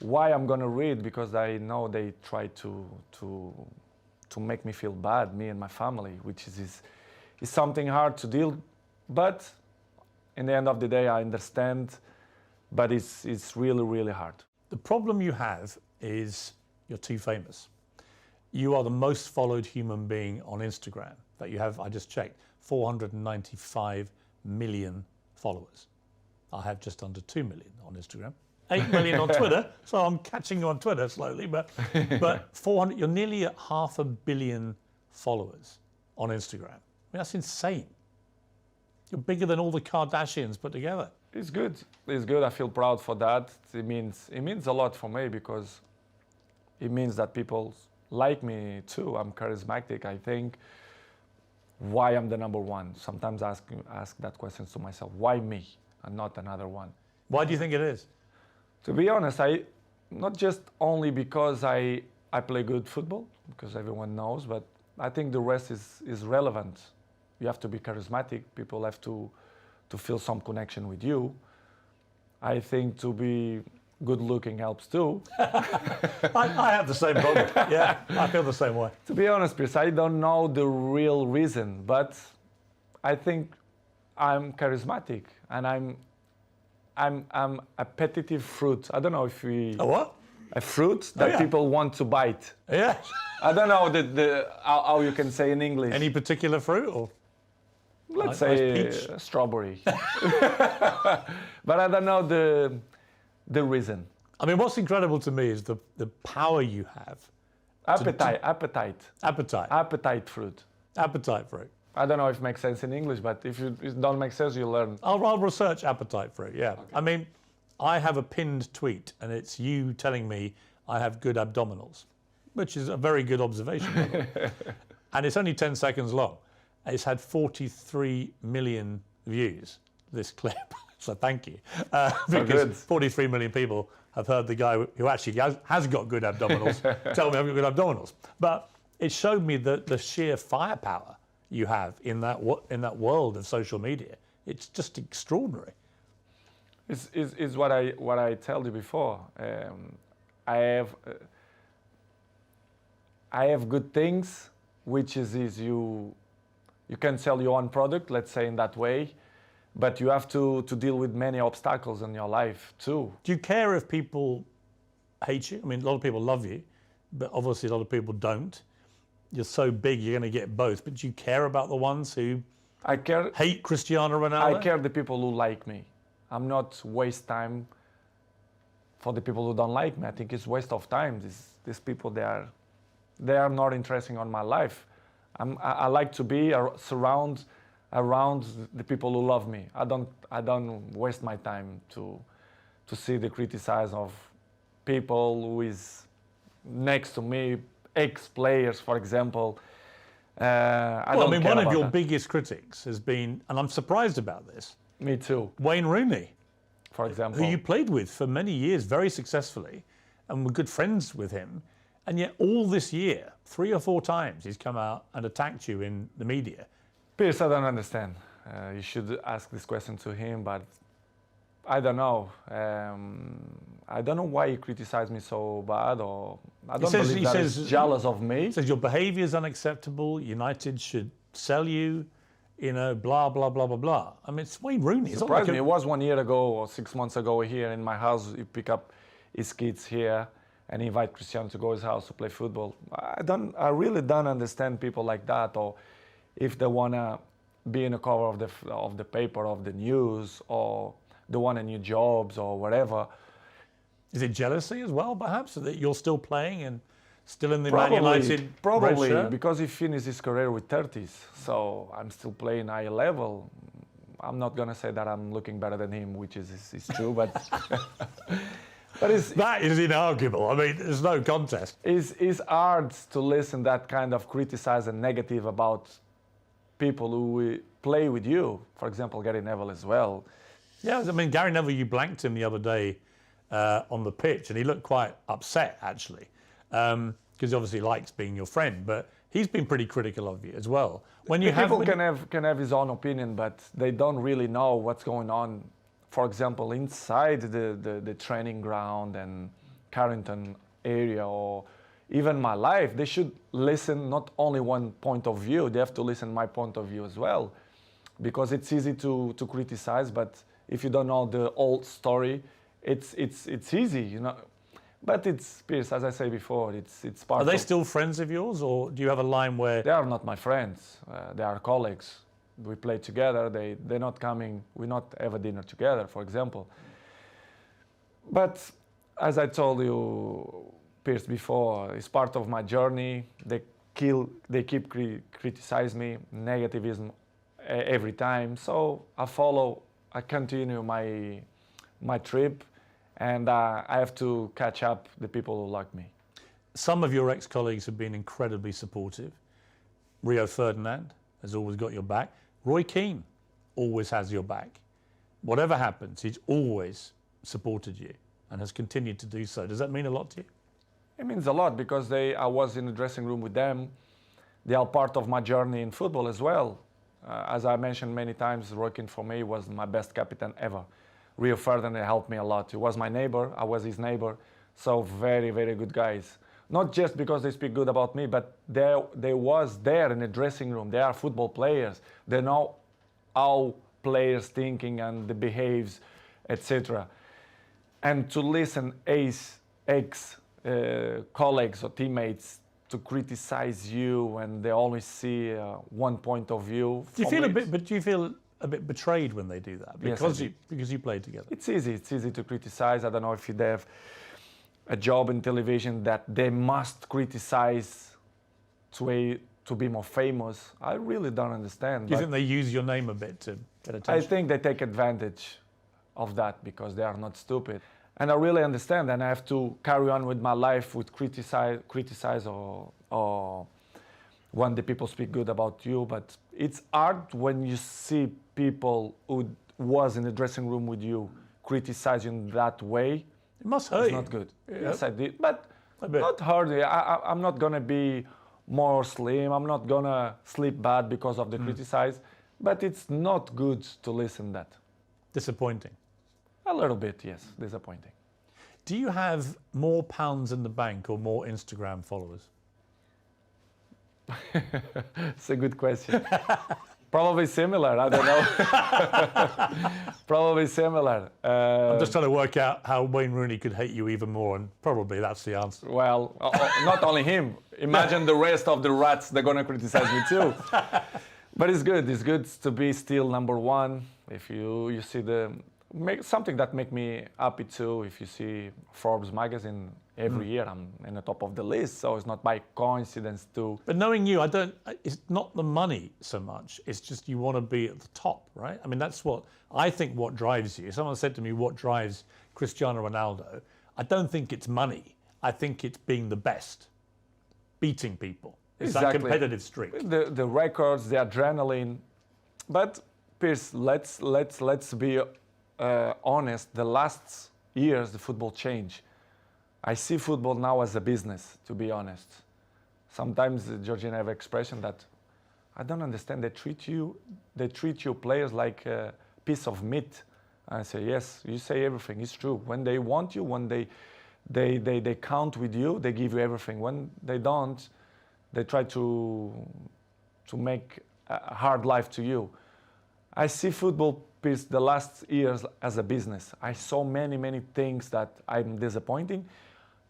Why I'm gonna read? Because I know they try to make me feel bad, me and my family, which is something hard to deal. But in the end of the day, I understand. But it's really, really hard. The problem you have is you're too famous. You are the most followed human being on Instagram that you have. I just checked, 495 million followers. I have just under 2 million on Instagram, 8 million on Twitter. So I'm catching you on Twitter slowly, but 400. You're nearly at 500 million followers on Instagram. I mean, that's insane. You're bigger than all the Kardashians put together. It's good. It's good. I feel proud for that. It means a lot for me because it means that people like me too. I'm charismatic. I think why I'm the number one. Sometimes I ask that question to myself. Why me and not another one? Why do you think it is? To be honest, not just only because I play good football, because everyone knows, but I think the rest is relevant. You have to be charismatic. People have to feel some connection with you. I think to be good looking helps too. I have the same problem. Yeah, I feel the same way. To be honest, Piers, I don't know the real reason, but I think I'm charismatic and I'm a appetitive fruit. I don't know if we... A what? A fruit that people want to bite. Yeah. I don't know how you can say in English. Any particular fruit or? Let's say strawberry. But I don't know the reason. I mean, what's incredible to me is the power you have. Appetite fruit. Appetite fruit. I don't know if it makes sense in English, but if it don't make sense, you learn. I'll research appetite fruit, yeah. Okay. I mean, I have a pinned tweet and it's you telling me I have good abdominals, which is a very good observation. By the way. And it's only 10 seconds long. It's had 43 million views, this clip. So thank you. Because 43 million people have heard the guy who actually has got good abdominals tell me I've got good abdominals. But it showed me the sheer firepower you have in that world of social media. It's just extraordinary. It's what I told you before. I have good things, which is you can sell your own product, let's say in that way, but you have to deal with many obstacles in your life too. Do you care if people hate you? I mean, a lot of people love you, but obviously a lot of people don't. You're so big, you're going to get both. But do you care about the ones who hate Cristiano Ronaldo? I care the people who like me. I'm not waste time for the people who don't like me. I think it's waste of time. These people, they are not interesting on my life. I like to be around the people who love me. I don't waste my time to see the criticize of people who is next to me ex-players, for example. I Well, I don't mean, care one of about your that. biggest critics has been, and I'm surprised about this, Me too, Wayne Rooney, for who example. you played with for many years very successfully and were good friends with him. And yet all this year, 3 or 4 times, he's come out and attacked you in the media. Piers, I don't understand. You should ask this question to him, but I don't know. I don't know why he criticized me so bad, or I don't says- believe he that says- he's jealous of me. He says your behaviour is unacceptable, United should sell you, blah, blah, blah, blah, blah. I mean, it's Wayne Rooney. It's not Surprised like me. It was 1 year ago or 6 months ago here in my house. He pick up his kids here and invite Cristiano to go to his house to play football. I really don't understand people like that, or if they wanna be in the cover of the paper, of the news, or they want a new jobs or whatever. Is it jealousy as well, perhaps, that you're still playing and still in the Man United red Probably shirt? because he finished his career with 30s, so I'm still playing high level. I'm not gonna say that I'm looking better than him, which is true, but but That is inarguable. I mean, there's no contest. it's hard to listen that kind of criticize and negative about people who play with you. For example, Gary Neville as well. Yeah, I mean, Gary Neville, you blanked him the other day on the pitch, and he looked quite upset, actually, because he obviously likes being your friend, but he's been pretty critical of you as well. When you People can have his own opinion, but they don't really know what's going on. For example, inside the training ground and Carrington area, or even my life, they should listen not only one point of view, they have to listen my point of view as well. Because it's easy to criticize, but if you don't know the whole story, it's easy, you know. But it's, Piers, as I say before, it's part Are they of... still friends of yours, or do you have a line where... They are not my friends. They are colleagues. We play together. They're not coming. We not have a dinner together, for example. But as I told you, Piers, before, it's part of my journey. They keep criticize me, negativism every time. So I continue my trip, and I have to catch up the people who like me. Some of your ex-colleagues have been incredibly supportive. Rio Ferdinand has always got your back. Roy Keane always has your back. Whatever happens, he's always supported you and has continued to do so. Does that mean a lot to you? It means a lot because I was in the dressing room with them. They are part of my journey in football as well. As I mentioned many times, Roy Keane for me was my best captain ever. Rio Ferdinand helped me a lot. He was my neighbor, I was his neighbor. So very, very good guys. Not just because they speak good about me, but they was there in the dressing room. They are football players. They know how players thinking and the behaves, etc. And to listen colleagues or teammates to criticize you, and they always see one point of view. Do you feel a bit betrayed when they do that? Yes, Because you played together. It's easy to criticize. I don't know if they have a job in television that they must criticize to be more famous. I really don't understand. Do you think they use your name a bit to get attention? I think they take advantage of that because they are not stupid. And I really understand, and I have to carry on with my life with criticize or when the people speak good about you. But it's hard when you see people who was in the dressing room with you criticize you in that way. It must hurt It's you. not good. Yeah. Yes, I did, but A bit. not hurt. I'm not gonna be more slim. I'm not gonna sleep bad because of the criticize. But it's not good to listen that. Disappointing. A little bit, yes, disappointing. Do you have more pounds in the bank or more Instagram followers? It's a good question. Probably similar. I don't know. Probably similar. I'm just trying to work out how Wayne Rooney could hate you even more, and probably that's the answer. Well, not only him. Imagine the rest of the rats. They're gonna criticize me too. But it's good. It's good to be still number one. If you see something that make me happy too. If you see Forbes magazine every year, I'm in the top of the list. So it's not by coincidence too. But knowing you, it's not the money so much. It's just you want to be at the top, right? I mean, that's what I think what drives you. Someone said to me, what drives Cristiano Ronaldo? I don't think it's money. I think it's being the best. beating people. It's Exactly. that competitive streak. The records, the adrenaline. But Piers, let's be honest. The last years, the football changed. I see football now as a business, to be honest. Sometimes Georgian have expression that I don't understand. They treat you players like a piece of meat. I say, yes, you say everything. It's true. When they want you, when they count with you, they give you everything. When they don't, they try to make a hard life to you. I see football, Piers, the last years as a business. I saw many things that I'm disappointing.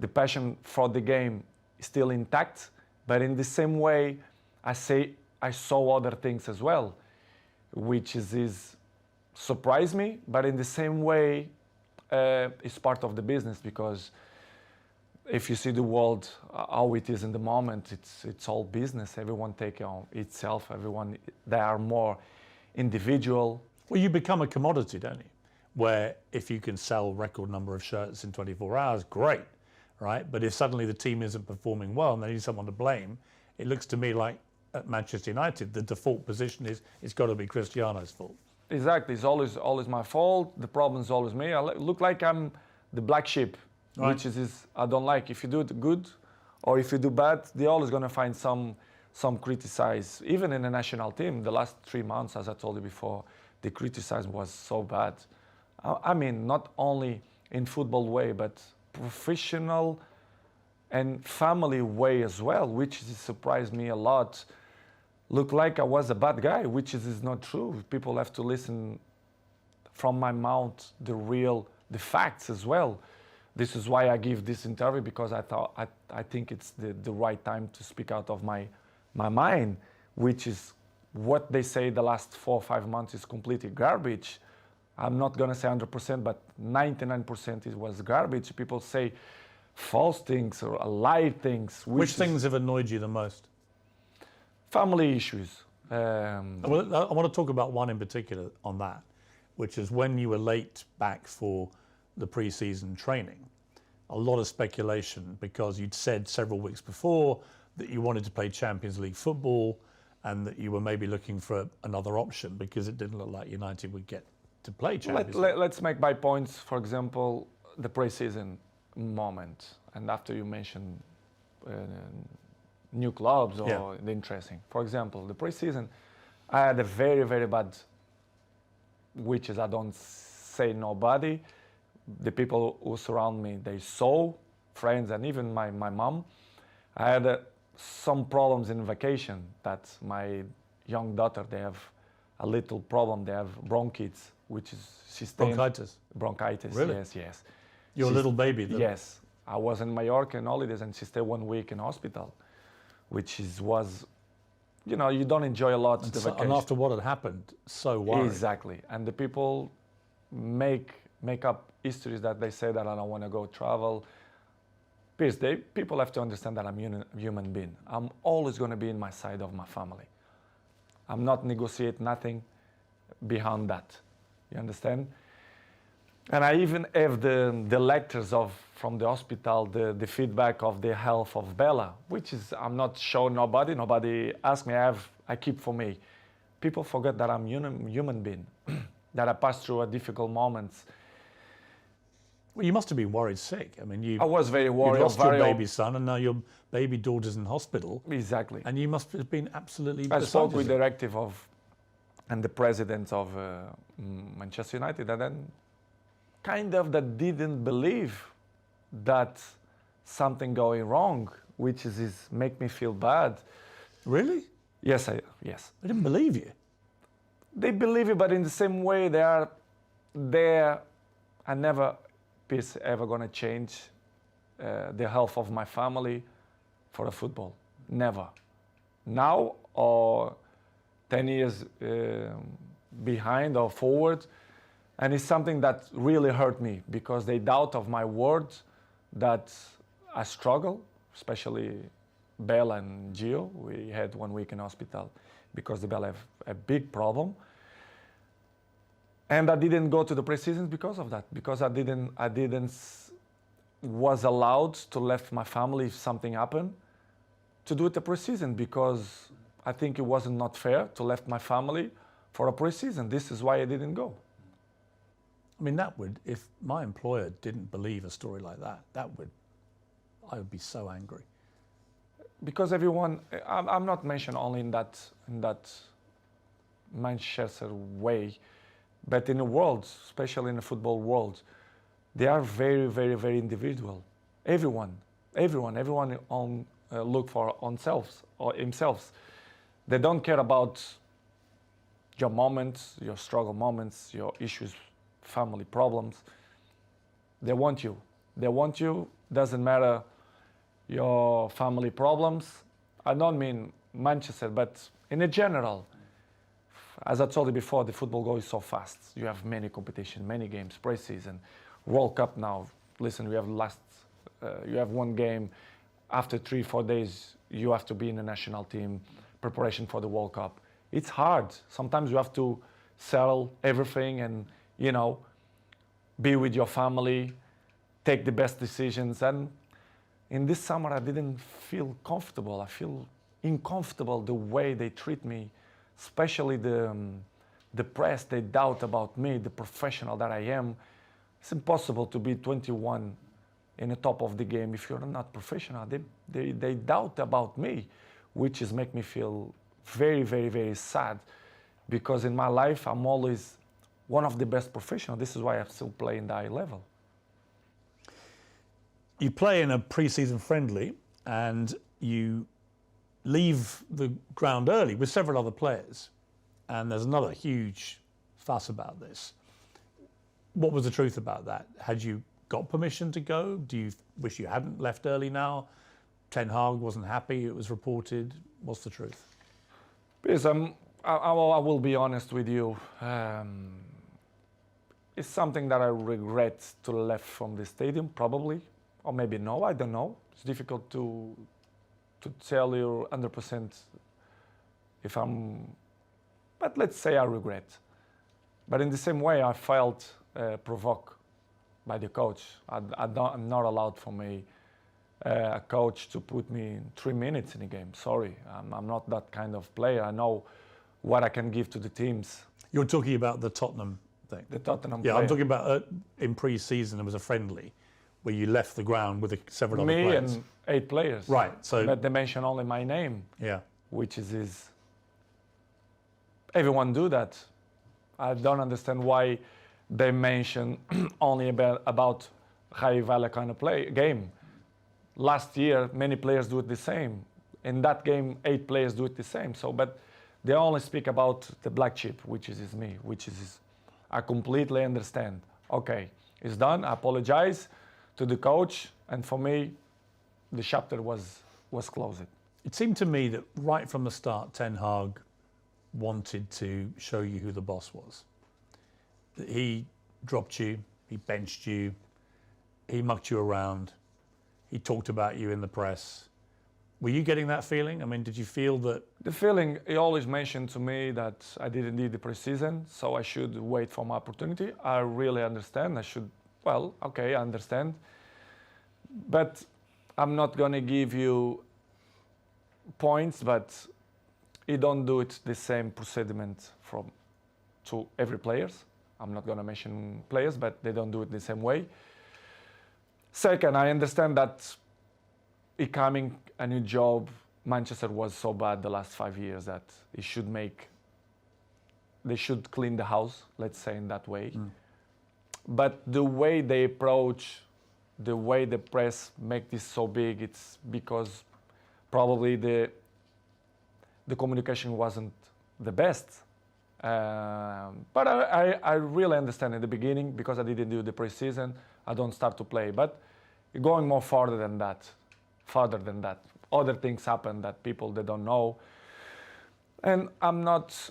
The passion for the game is still intact, but in the same way, I saw other things as well, which is surprised me, but in the same way, it's part of the business, because if you see the world how it is in the moment, it's all business. Everyone take on itself. They are more individual. Well, you become a commodity, don't you? Where if you can sell record number of shirts in 24 hours, great, right? But if suddenly the team isn't performing well and they need someone to blame, it looks to me like at Manchester United, the default position is it's got to be Cristiano's fault. Exactly, it's always my fault. The problem is always me. I look like I'm the black sheep, right, which is I don't like. If you do it good, or if you do bad, they're always gonna find some criticize. Even in the national team, the last 3 months, as I told you before, the criticism was so bad. I mean, not only in football way, but professional and family way as well, which surprised me a lot. Looked like I was a bad guy, which is not true. People have to listen from my mouth the facts as well. This is why I give this interview, because I think it's the right time to speak out of my mind, which is what they say the last 4 or 5 months is completely garbage. I'm not gonna say 100%, but 99% it was garbage. People say false things or lie things. Which things have annoyed you the most? Family issues. Well, I want to talk about one in particular on that, which is when you were late back for the pre-season training. A lot of speculation, because you'd said several weeks before that you wanted to play Champions League football and that you were maybe looking for another option because it didn't look like United would get to play Champions League. Let's make my points. For example, the pre-season moment, and after you mentioned new clubs or the interesting. For example, the pre-season, I had a very bad, which is I don't say nobody. The people who surround me, they saw, friends and even my mom. I had some problems in vacation that my young daughter, they have a little problem. They have bronchitis, which is Bronchitis? Bronchitis, really? Yes. Your little baby? Yes. I was in Mallorca in holidays and she stayed 1 week in hospital, which was, you don't enjoy a lot the vacation. And after what had happened, so worried. Exactly. And the people make up histories that they say that I don't want to go travel. Piers, people have to understand that I'm a human being. I'm always going to be in my side of my family. I'm not negotiate nothing behind that. You understand? And I even have the letters from the hospital, the feedback of the health of Bella, which is I'm not showing nobody. Nobody asked me. I keep for me. People forget that I'm human being, that I passed through a difficult moments. Well, you must have been worried sick. I mean, I was very worried. You lost your baby son, and now your baby daughter's in hospital. Exactly. And you must have been absolutely. I spoke with the directive and the president of Manchester United, and then kind of that didn't believe that something going wrong, which is make me feel bad. Really? Yes. They didn't believe you. They believe you, but in the same way, they are there. I never ever gonna change the health of my family for the football. Never. Now or 10 years behind or forward, and it's something that really hurt me because they doubt of my words that I struggle, especially Bella and Gio. We had 1 week in hospital because the Bella have a big problem. And I didn't go to the pre-seasons because of that, because I didn't was allowed to leave my family if something happened, to do it a pre-season because I think it wasn't not fair to left my family for a pre-season. This is why I didn't go. I mean, that would, if my employer didn't believe a story like that, I would be so angry. Because everyone, I'm not mentioned only in that Manchester way, but in the world, especially in the football world, they are very, very, very individual. Everyone on look for themselves or themselves. They don't care about your moments, your struggle moments, your issues, family problems. They want you. They want you. Doesn't matter your family problems. I don't mean Manchester, but in a general. As I told you before, the football goes so fast. You have many competition, many games, pre-season, World Cup now. Listen, we have you have one game. After 3-4 days, you have to be in the national team, preparation for the World Cup. It's hard. Sometimes you have to sell everything and, be with your family, take the best decisions. And in this summer, I didn't feel comfortable. I feel uncomfortable the way they treat me, especially the press. They doubt about me, the professional that I am. It's impossible to be 21 in the top of the game if you're not professional. They doubt about me, which is make me feel very, very, very sad, because in my life I'm always one of the best professionals. This is why I'm still playing the high level. You play in a pre-season friendly and you leave the ground early with several other players, and there's another huge fuss about this. What was the truth about that? Had you got permission to go? Do you wish you hadn't left early now? Ten Hag wasn't happy, it was reported. What's the truth? Because I will be honest with you. It's something that I regret to left from the stadium, probably. Or maybe no, I don't know. It's difficult to tell you 100% if but let's say I regret. But in the same way, I felt provoked by the coach. I'm not allowed for me, a coach, to put me in 3 minutes in a game. Sorry, I'm not that kind of player. I know what I can give to the teams. You're talking about the Tottenham thing? The Tottenham Yeah, player. I'm talking about in pre-season, there was a friendly where you left the ground with several other players. Me and 8 players. Right. So, but they mention only my name. Yeah. Which is everyone do that. I don't understand why they mention only about high value kind of game. Last year, many players do it the same. In that game, 8 players do it the same. So, but they only speak about the black sheep, which is me, I completely understand. Okay, it's done. I apologize to the coach, and for me, the chapter was closed. It seemed to me that right from the start, Ten Hag wanted to show you who the boss was. That he dropped you, he benched you, he mucked you around, he talked about you in the press. Were you getting that feeling? I mean, did you feel that? The feeling, he always mentioned to me that I didn't need the preseason, so I should wait for my opportunity. I really understand. I understand. But I'm not going to give you points, but he don't do it the same procediment to every players. I'm not going to mention players, but they don't do it the same way. Second, I understand that becoming a new job, Manchester was so bad the last 5 years that they should clean the house, let's say in that way. But the way they approach, the way the press make this so big, it's because probably the communication wasn't the best. But I really understand in the beginning, because I didn't do the preseason, I don't start to play. But going more farther than that, other things happen that people they don't know. And I'm not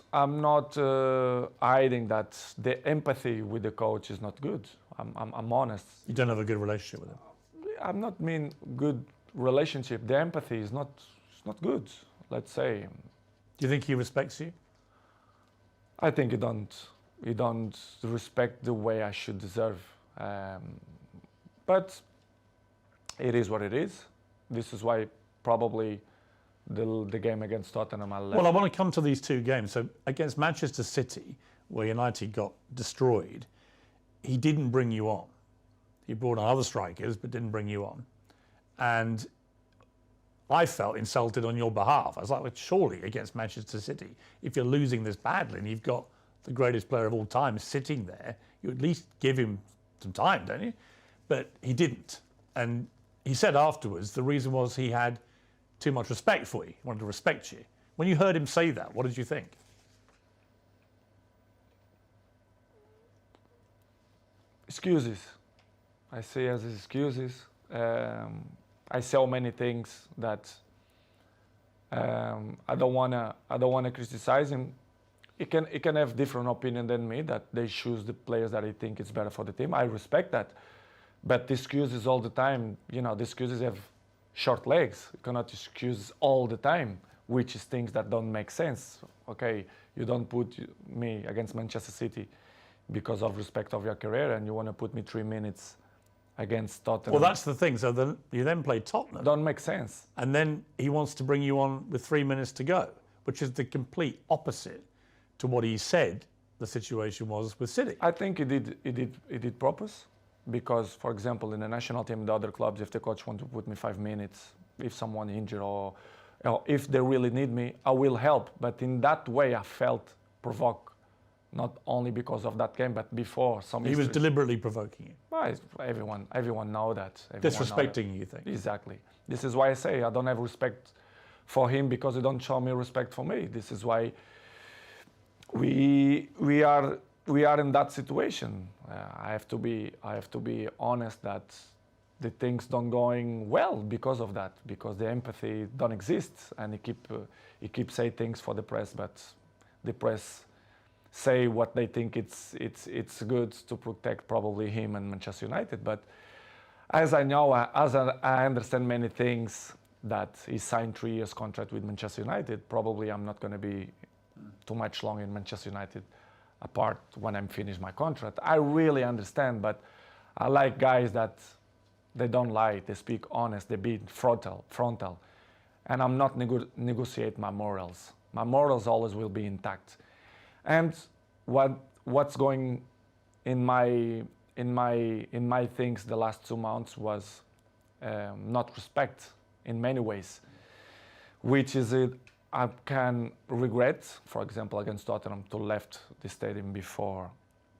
hiding that the empathy with the coach is not good. I'm honest. You don't have a good relationship with him? I'm not mean good relationship. The empathy is not good, let's say. Do you think he respects you? I think he don't respect the way I should deserve. But it is what it is. This is why probably the game against Tottenham. I left. Well, I want to come to these two games. So against Manchester City, where United got destroyed, he didn't bring you on. He brought on other strikers, but didn't bring you on. And I felt insulted on your behalf. I was like, well, surely against Manchester City, if you're losing this badly and you've got the greatest player of all time sitting there, you at least give him some time, don't you? But he didn't. And he said afterwards the reason was he had too much respect for you. He wanted to respect you. When you heard him say that, what did you think? Excuses. I say as excuses. I say many things that I don't wanna criticize him. He can have different opinion than me, that they choose the players that I think is better for the team. I respect that. But the excuses all the time, the excuses have short legs. You cannot excuse all the time, which is things that don't make sense. Okay, you don't put me against Manchester City because of respect of your career, and you want to put me 3 minutes against Tottenham. Well, that's the thing. So then you then play Tottenham. Don't make sense. And then he wants to bring you on with 3 minutes to go, which is the complete opposite to what he said the situation was with City. I think he did purpose, because, for example, in the national team, the other clubs, if the coach wants to put me 5 minutes, if someone injured or if they really need me, I will help. But in that way, I felt provoked, not only because of that game, but before some. He was deliberately provoking you. Well, everyone know that. Disrespecting you, you think? Exactly. This is why I say I don't have respect for him, because he don't show me respect for me. This is why we are in that situation. I have to be honest that the things don't going well because of that, because the empathy don't exist, and he keep saying things for the press, but the press say what they think it's good to protect probably him and Manchester United. But as I know, I understand many things, that he signed 3 years contract with Manchester United. Probably I'm not going to be too much long in Manchester United, apart when I'm finished my contract. I really understand, but I like guys that they don't lie, they speak honest, they be frontal, and I'm not negotiate my morals. My morals always will be intact. And what's going in my things the last 2 months was not respect in many ways, which is it. I can regret, for example, against Tottenham, to left the stadium before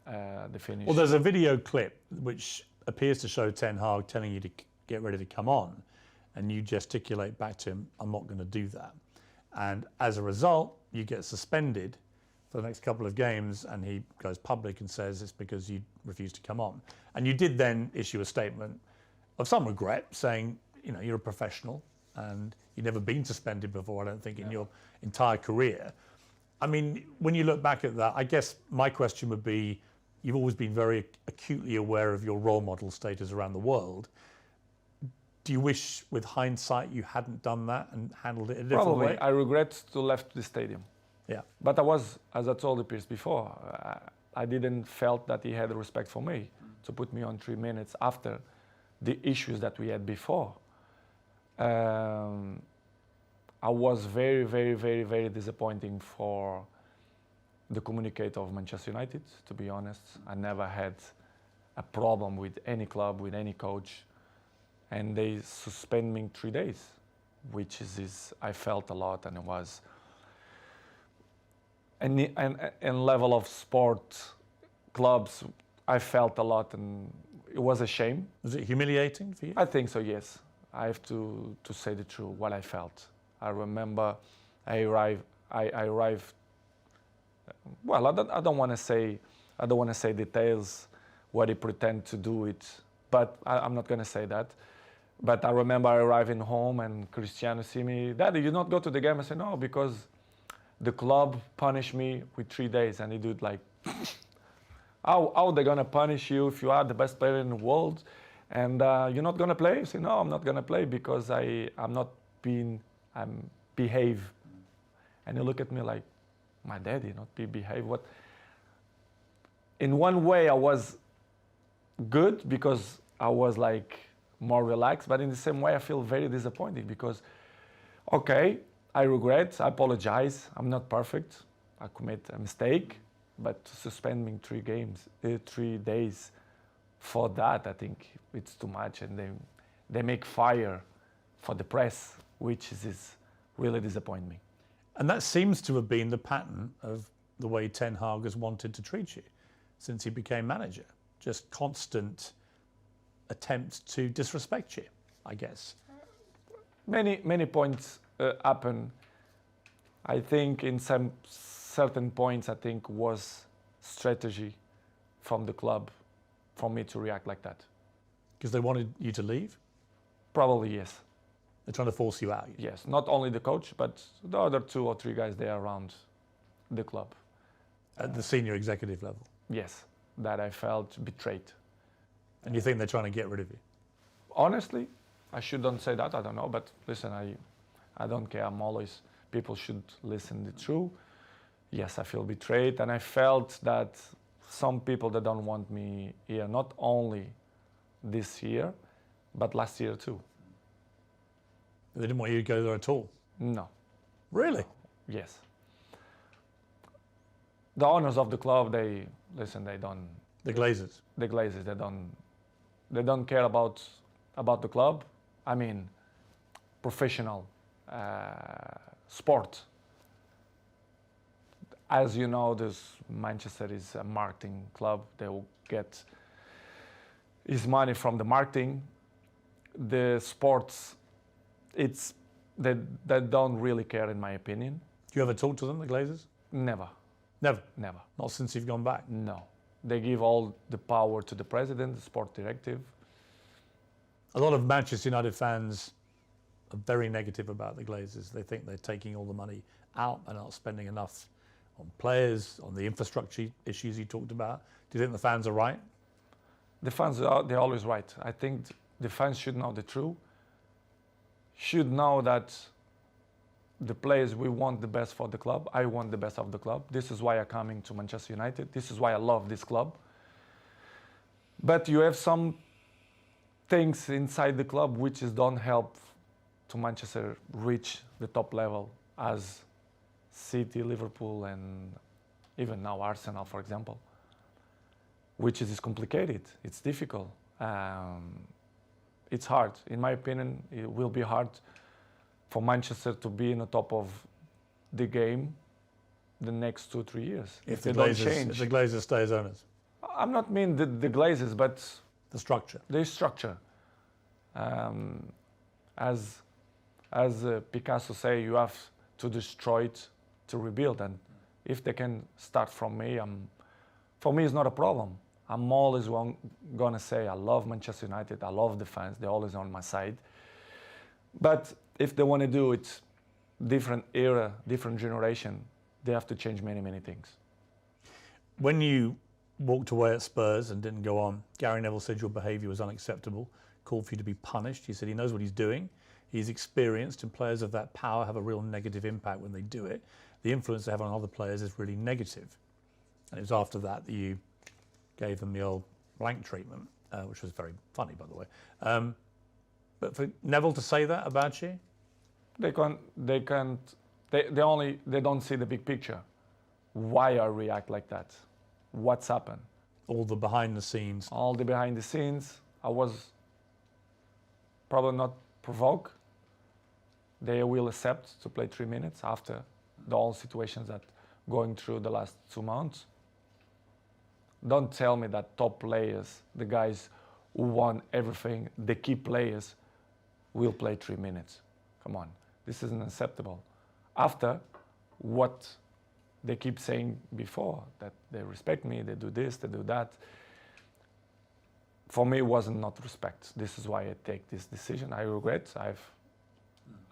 the finish. Well, there's a video clip which appears to show Ten Hag telling you to get ready to come on, and you gesticulate back to him, "I'm not going to do that." And as a result, you get suspended for the next couple of games, and he goes public and says it's because you refused to come on. And you did then issue a statement of some regret, saying, you're a professional and you've never been suspended before, I don't think, in your entire career. I mean, when you look back at that, I guess my question would be, you've always been very acutely aware of your role model status around the world. Do you wish, with hindsight, you hadn't done that and handled it a different way? Probably. I regret to left the stadium. Yeah. But I was, as I told the Piers before, I didn't felt that he had respect for me to put me on 3 minutes after the issues that we had before. I was very, very, very, very disappointing for the communicator of Manchester United, to be honest. I never had a problem with any club, with any coach, and they suspend me 3 days, which is I felt a lot, and it was. And level of sport clubs, I felt a lot, and it was a shame. Was it humiliating for you? I think so, yes. I have to say the truth, what I felt. I remember I arrived. Well, I don't want to say details what he pretend to do it, but I'm not going to say that. But I remember arriving home and Cristiano see me, "Daddy, you not go to the game?" I said, "No, because the club punished me with 3 days." And he did like, how they gonna punish you if you are the best player in the world and you're not gonna play? I said, "No, I'm not gonna play because I'm behave." And he looked at me like, "My daddy, not behave? What?" In one way, I was good because I was like more relaxed, but in the same way, I feel very disappointed because, okay, I regret, I apologize. I'm not perfect. I commit a mistake, but to suspend me 3 days for that, I think it's too much. And they make fire for the press, which is really disappoint me. And that seems to have been the pattern of the way Ten Hag has wanted to treat you since he became manager. Just constant attempts to disrespect you, I guess. Many points happen. I think in some certain points, I think was strategy from the club for me to react like that. Because they wanted you to leave? Probably yes. They're trying to force you out. Yes, not only the coach, but the other 2 or 3 guys there around the club. At the senior executive level? Yes, that I felt betrayed. And you think they're trying to get rid of you? Honestly, I shouldn't say that, I don't know, but listen, I don't care, I'm always, people should listen the truth. Yes, I feel betrayed, and I felt that some people that don't want me here, not only this year, but last year too. They didn't want you to go there at all? No. Really? Yes. The owners of the club, they don't. The Glazers? The Glazers, they don't care about the club. I mean, professional sport. As you know, Manchester is a marketing club. They will get his money from the marketing. The sports, they don't really care, in my opinion. Do you ever talk to them, the Glazers? Never. Never? Never. Not since you've gone back? No. They give all the power to the president, the sport directive. A lot of Manchester United fans are very negative about the Glazers. They think they're taking all the money out and not spending enough on players, on the infrastructure issues you talked about. Do you think the fans are right? The fans, they're always right. I think the fans should know the truth, should know that the players, we want the best for the club. I want the best of the club. This is why I'm coming to Manchester United. This is why I love this club. But you have some things inside the club which don't help to Manchester reach the top level as City, Liverpool, and even now Arsenal, for example, which is complicated. It's difficult. It's hard. In my opinion, it will be hard for Manchester to be in the top of the game the next 2-3 years. If the Glazers stay as owners? I'm not mean the Glazers, but the structure. The structure. As Picasso say, you have to destroy it to rebuild. And if they can start from me, for me it's not a problem. I'm always gonna say I love Manchester United. I love the fans. They're always on my side. But if they want to do it, different era, different generation, they have to change many things. When you walked away at Spurs and didn't go on, Gary Neville said your behaviour was unacceptable, called for you to be punished. He said he knows what he's doing. He's experienced, and players of that power have a real negative impact when they do it. The influence they have on other players is really negative. And it was after that that you gave them the old blank treatment, which was very funny, by the way. But for Neville to say that about you? They don't see the big picture. Why I react like that? What's happened? All the behind the scenes. All the behind the scenes. I was probably not provoked. They will accept to play 3 minutes after the whole situations that going through the last 2 months. Don't tell me that top players, the guys who won everything, the key players, will play 3 minutes. Come on, this isn't acceptable. After what they keep saying before, that they respect me, they do this, they do that. For me, it wasn't not respect. This is why I take this decision. I regret. I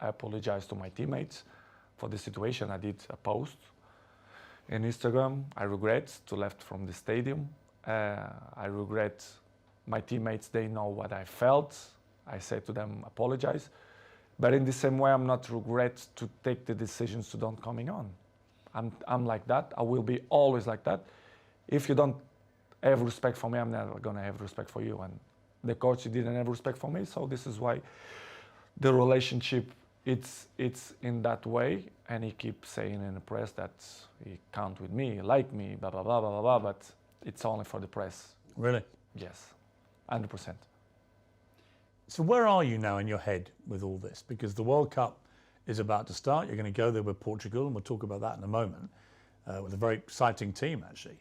apologize to my teammates for the situation. I did a post in Instagram. I regret to left from the stadium. I regret my teammates. They know what I felt. I said to them, apologize. But in the same way, I'm not regret to take the decisions to don't coming on. I'm like that. I will be always like that. If you don't have respect for me, I'm never gonna have respect for you. And the coach didn't have respect for me, so this is why the relationship it's in that way, and he keeps saying in the press that he count with me, like me, blah blah blah blah blah blah. But it's only for the press. Really? Yes, 100%. So where are you now in your head with all this? Because the World Cup is about to start. You're going to go there with Portugal, and we'll talk about that in a moment, with a very exciting team, actually.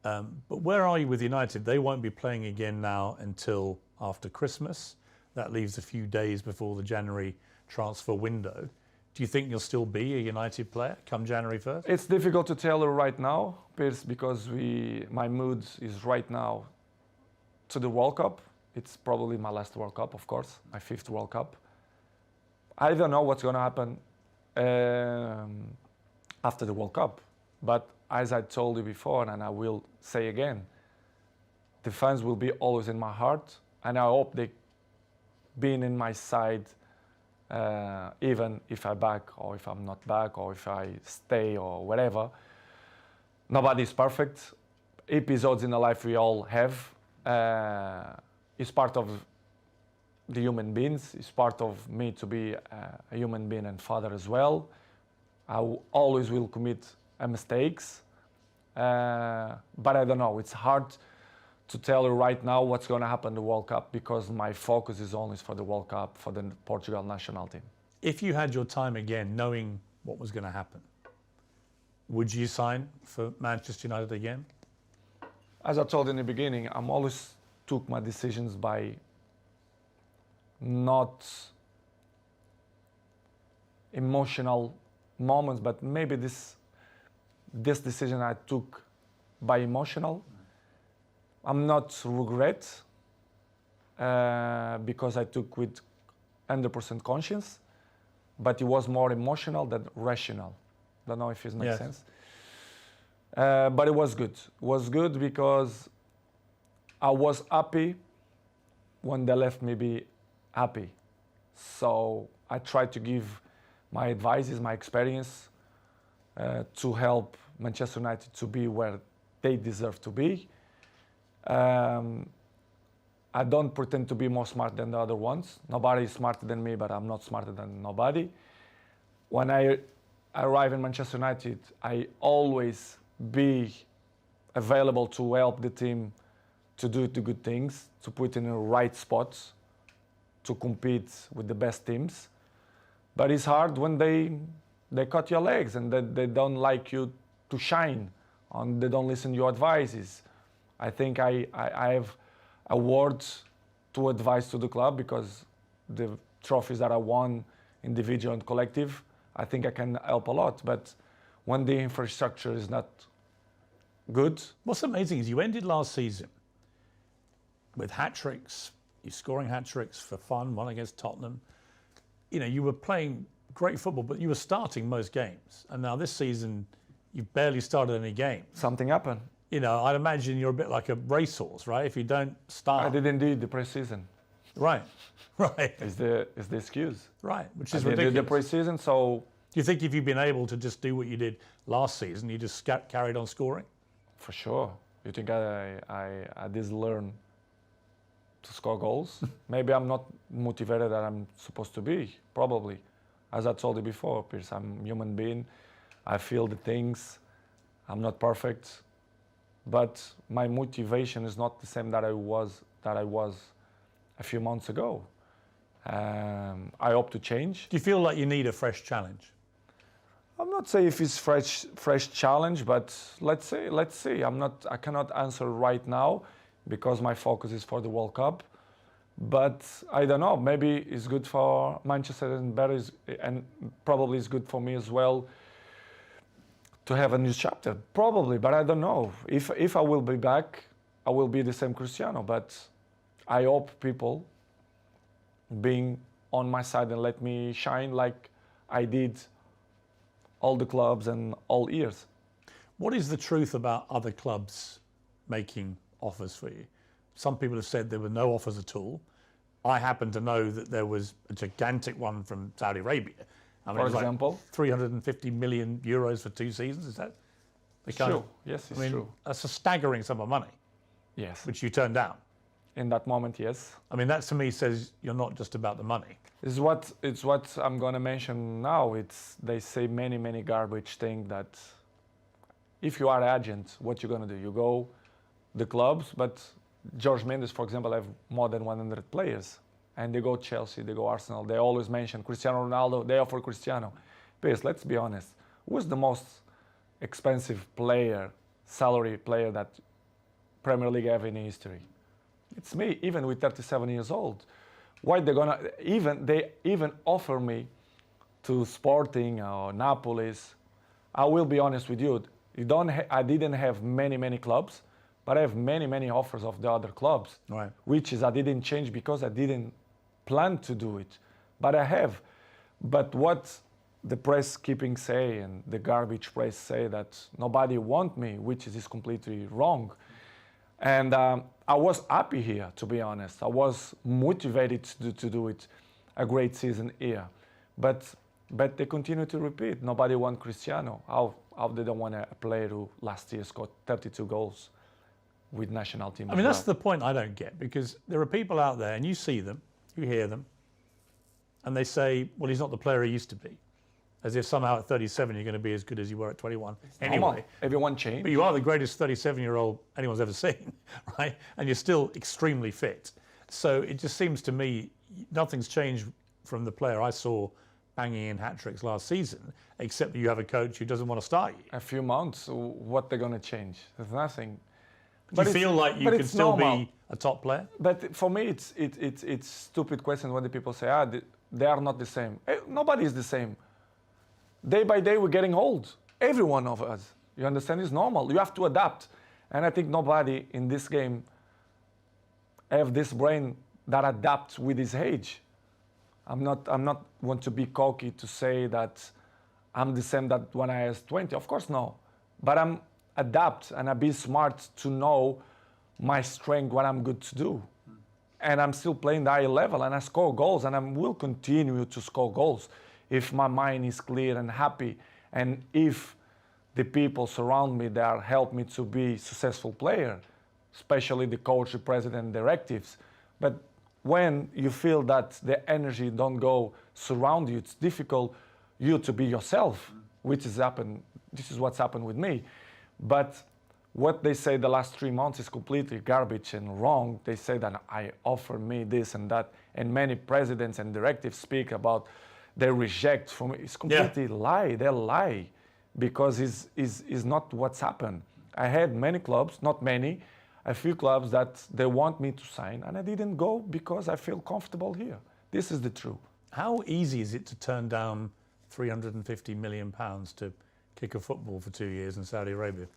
But where are you with United? They won't be playing again now until after Christmas. That leaves a few days before the January transfer window. Do you think you'll still be a United player come January 1st? It's difficult to tell right now, Piers, because my mood is right now to the World Cup. It's probably my last World Cup, of course, my 5th World Cup. I don't know what's going to happen after the World Cup. But as I told you before, and I will say again, the fans will be always in my heart, and I hope they being in my side, even if I'm back or if I'm not back or if I stay or whatever. Nobody's perfect. Episodes in the life we all have. It's part of the human beings. It's part of me to be a human being and father as well. Always will commit mistakes, but I don't know. It's hard to tell you right now what's going to happen in the World Cup because my focus is only for the World Cup, for the Portugal national team. If you had your time again, knowing what was going to happen, would you sign for Manchester United again? As I told in the beginning, I'm always took my decisions by not emotional moments, but maybe this decision I took by emotional. I'm not regret because I took with 100% conscience, but it was more emotional than rational. Don't know if it makes sense. But it was good. It was good because I was happy when they left me be happy. So I tried to give my advices, my experience to help Manchester United to be where they deserve to be. I don't pretend to be more smart than the other ones. Nobody is smarter than me, but I'm not smarter than nobody. When I arrive in Manchester United, I always be available to help the team to do the good things, to put in the right spots, to compete with the best teams. But it's hard when they cut your legs and they don't like you to shine, and they don't listen to your advices. I think I have a word to advise to the club because the trophies that I won, individual and collective, I think I can help a lot. But when the infrastructure is not good. What's amazing is you ended last season with hat-tricks. You're scoring hat-tricks for fun, one against Tottenham. You know, you were playing great football, but you were starting most games. And now this season, you've barely started any games. Something happened. You know, I'd imagine you're a bit like a racehorse, right? If you don't start. I didn't do the pre-season. Right, right. Is the excuse. Right, which is I ridiculous. did the pre-season, so. Do you think if you'd been able to just do what you did last season, you just carried on scoring? For sure. You think I did learn to score goals? Maybe I'm not motivated that I'm supposed to be, probably. As I told you before, Piers, I'm a human being. I feel the things. I'm not perfect. But my motivation is not the same that I was a few months ago. I hope to change. Do you feel like you need a fresh challenge? I'm not saying if it's fresh challenge, but let's see. I cannot answer right now because my focus is for the World Cup. But I don't know. Maybe it's good for Manchester and probably it's good for me as well to have a new chapter. Probably, but I don't know. If I will be back, I will be the same Cristiano. But I hope people being on my side and let me shine like I did all the clubs and all years. What is the truth about other clubs making offers for you? Some people have said there were no offers at all. I happen to know that there was a gigantic one from Saudi Arabia. I mean, for example? Like 350 million euros for 2 seasons, is that? It's true. Yes, it's true. That's a staggering sum of money. Yes. Which you turned down. In that moment, yes. I mean, that to me says you're not just about the money. It's what I'm gonna mention now. They say many garbage things that if you are agent, what you're gonna do? You go the clubs, but George Mendes, for example, have more than 100 players, and they go Chelsea, they go Arsenal. They always mention Cristiano Ronaldo. They offer Cristiano. Please, let's be honest. Who's the most expensive player, salary player that Premier League have in history? It's me, even with 37 years old. Why they gonna they even offer me to Sporting or Napolis? I will be honest with you. I didn't have many clubs, but I have many offers of the other clubs. Right. Which is I didn't change because I didn't plan to do it, but I have. But what the press keeping say and the garbage press say that nobody want me, which is completely wrong. And I was happy here, to be honest. I was motivated to do it, a great season here. But they continue to repeat. Nobody want Cristiano. How they don't want a player who last year scored 32 goals with national team? I mean, that's the point I don't get, because there are people out there, and you see them, you hear them, and they say, well, he's not the player he used to be. As if somehow at 37 you're going to be as good as you were at 21. Anyway, everyone changed. But you are the greatest 37-year-old anyone's ever seen, right? And you're still extremely fit. So it just seems to me nothing's changed from the player I saw banging in hat-tricks last season, except that you have a coach who doesn't want to start you. A few months, what they're going to change? There's nothing. Do you feel like you can still be a top player? But for me, it's stupid question when the people say, they are not the same. Nobody is the same. Day by day, we're getting old. Every one of us. You understand? It's normal. You have to adapt. And I think nobody in this game have this brain that adapts with his age. I'm not want to be cocky to say that I'm the same that when I was 20. Of course, no. But I'm adapt and I be smart to know my strength, what I'm good to do. And I'm still playing the high level and I score goals and I will continue to score goals if my mind is clear and happy, and if the people surround me that help me to be a successful player, especially the coach, the president, directives. But when you feel that the energy don't go surround you, it's difficult you to be yourself, which has happened. This is what's happened with me. But what they say the last 3 months is completely garbage and wrong. They say that I offer me this and that, and many presidents and directives speak about they reject from it. It's completely lie. They lie because it's not what's happened. I had many clubs, not many, a few clubs that they want me to sign, and I didn't go because I feel comfortable here. This is the truth. How easy is it to turn down £350 million to kick a football for 2 years in Saudi Arabia?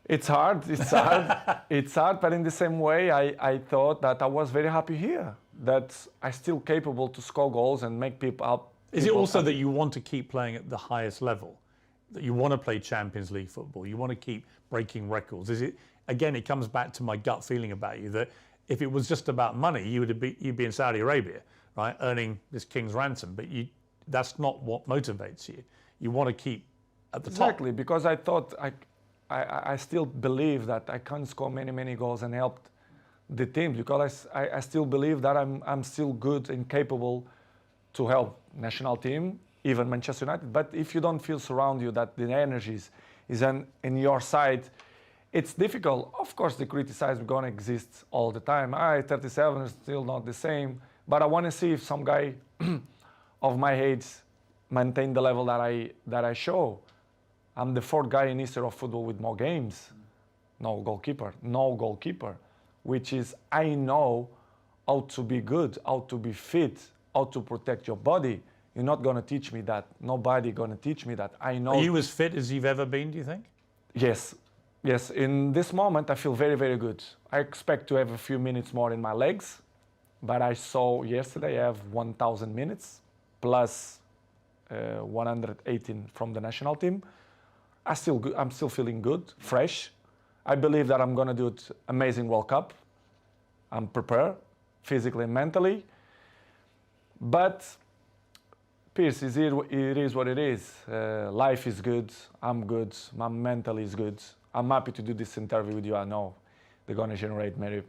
It's hard. It's hard. It's hard. But in the same way, I thought that I was very happy here. That I'm still capable to score goals and make people up. Is it also that you want to keep playing at the highest level? That you want to play Champions League football? You want to keep breaking records? Is it, again, it comes back to my gut feeling about you that if it was just about money, you'd be in Saudi Arabia, right, earning this king's ransom. But that's not what motivates you. You want to keep at the top. Exactly, because I thought I still believe that I can score many goals and help the team, because I still believe that I'm still good and capable to help national team, even Manchester United. But if you don't feel surround you that the energies is in your side, it's difficult. Of course, the criticism is going to exist all the time. 37 is still not the same, but I want to see if some guy of my age maintain the level that I show. I'm the fourth guy in history of football with more games. No goalkeeper, which is I know how to be good, how to be fit, how to protect your body. You're not going to teach me that. Nobody going to teach me that. I know. Are you as fit as you've ever been, do you think? Yes. In this moment, I feel very good. I expect to have a few minutes more in my legs, but I saw yesterday I have 1,000 minutes plus 118 from the national team. I'm still feeling good, fresh. I believe that I'm going to do it amazing World Cup. I'm prepared physically and mentally. But Piers, it is what it is. Life is good. I'm good. My mental is good. I'm happy to do this interview with you. I know they're going to generate many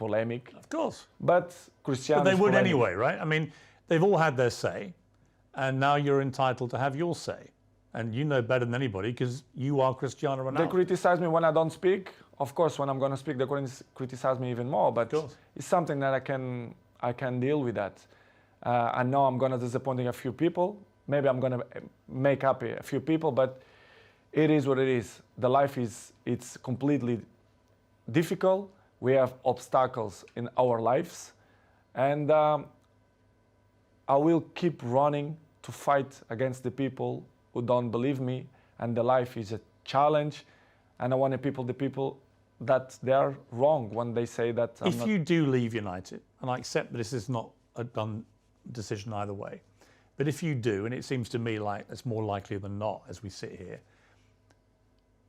polemic. Of course. But Cristiano. But they would polemic. anyway, right? I mean, they've all had their say, and now you're entitled to have your say. And you know better than anybody because you are Cristiano Ronaldo. They criticize me when I don't speak. Of course, when I'm going to speak, they criticize me even more. But it's something that I can deal with that. I know I'm going to disappoint a few people. Maybe I'm going to make happy a few people, but it is what it is. The life it's completely difficult. We have obstacles in our lives, and I will keep running to fight against the people who don't believe me, and the life is a challenge, and I want the people that they are wrong when they say that if you do leave United, and I accept that this is not a done decision either way, but if you do, and it seems to me like it's more likely than not as we sit here,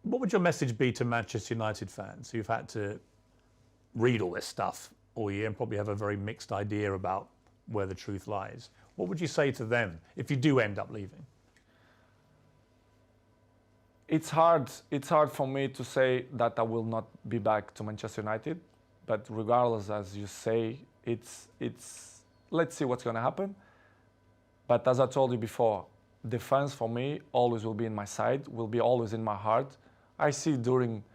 what would your message be to Manchester United fans who've had to read all this stuff all year and probably have a very mixed idea about where the truth lies? What would you say to them if you do end up leaving? It's hard for me to say that I will not be back to Manchester United, but regardless, as you say, it's let's see what's going to happen. But as I told you before, the fans for me always will be in my side, will be always in my heart. I see during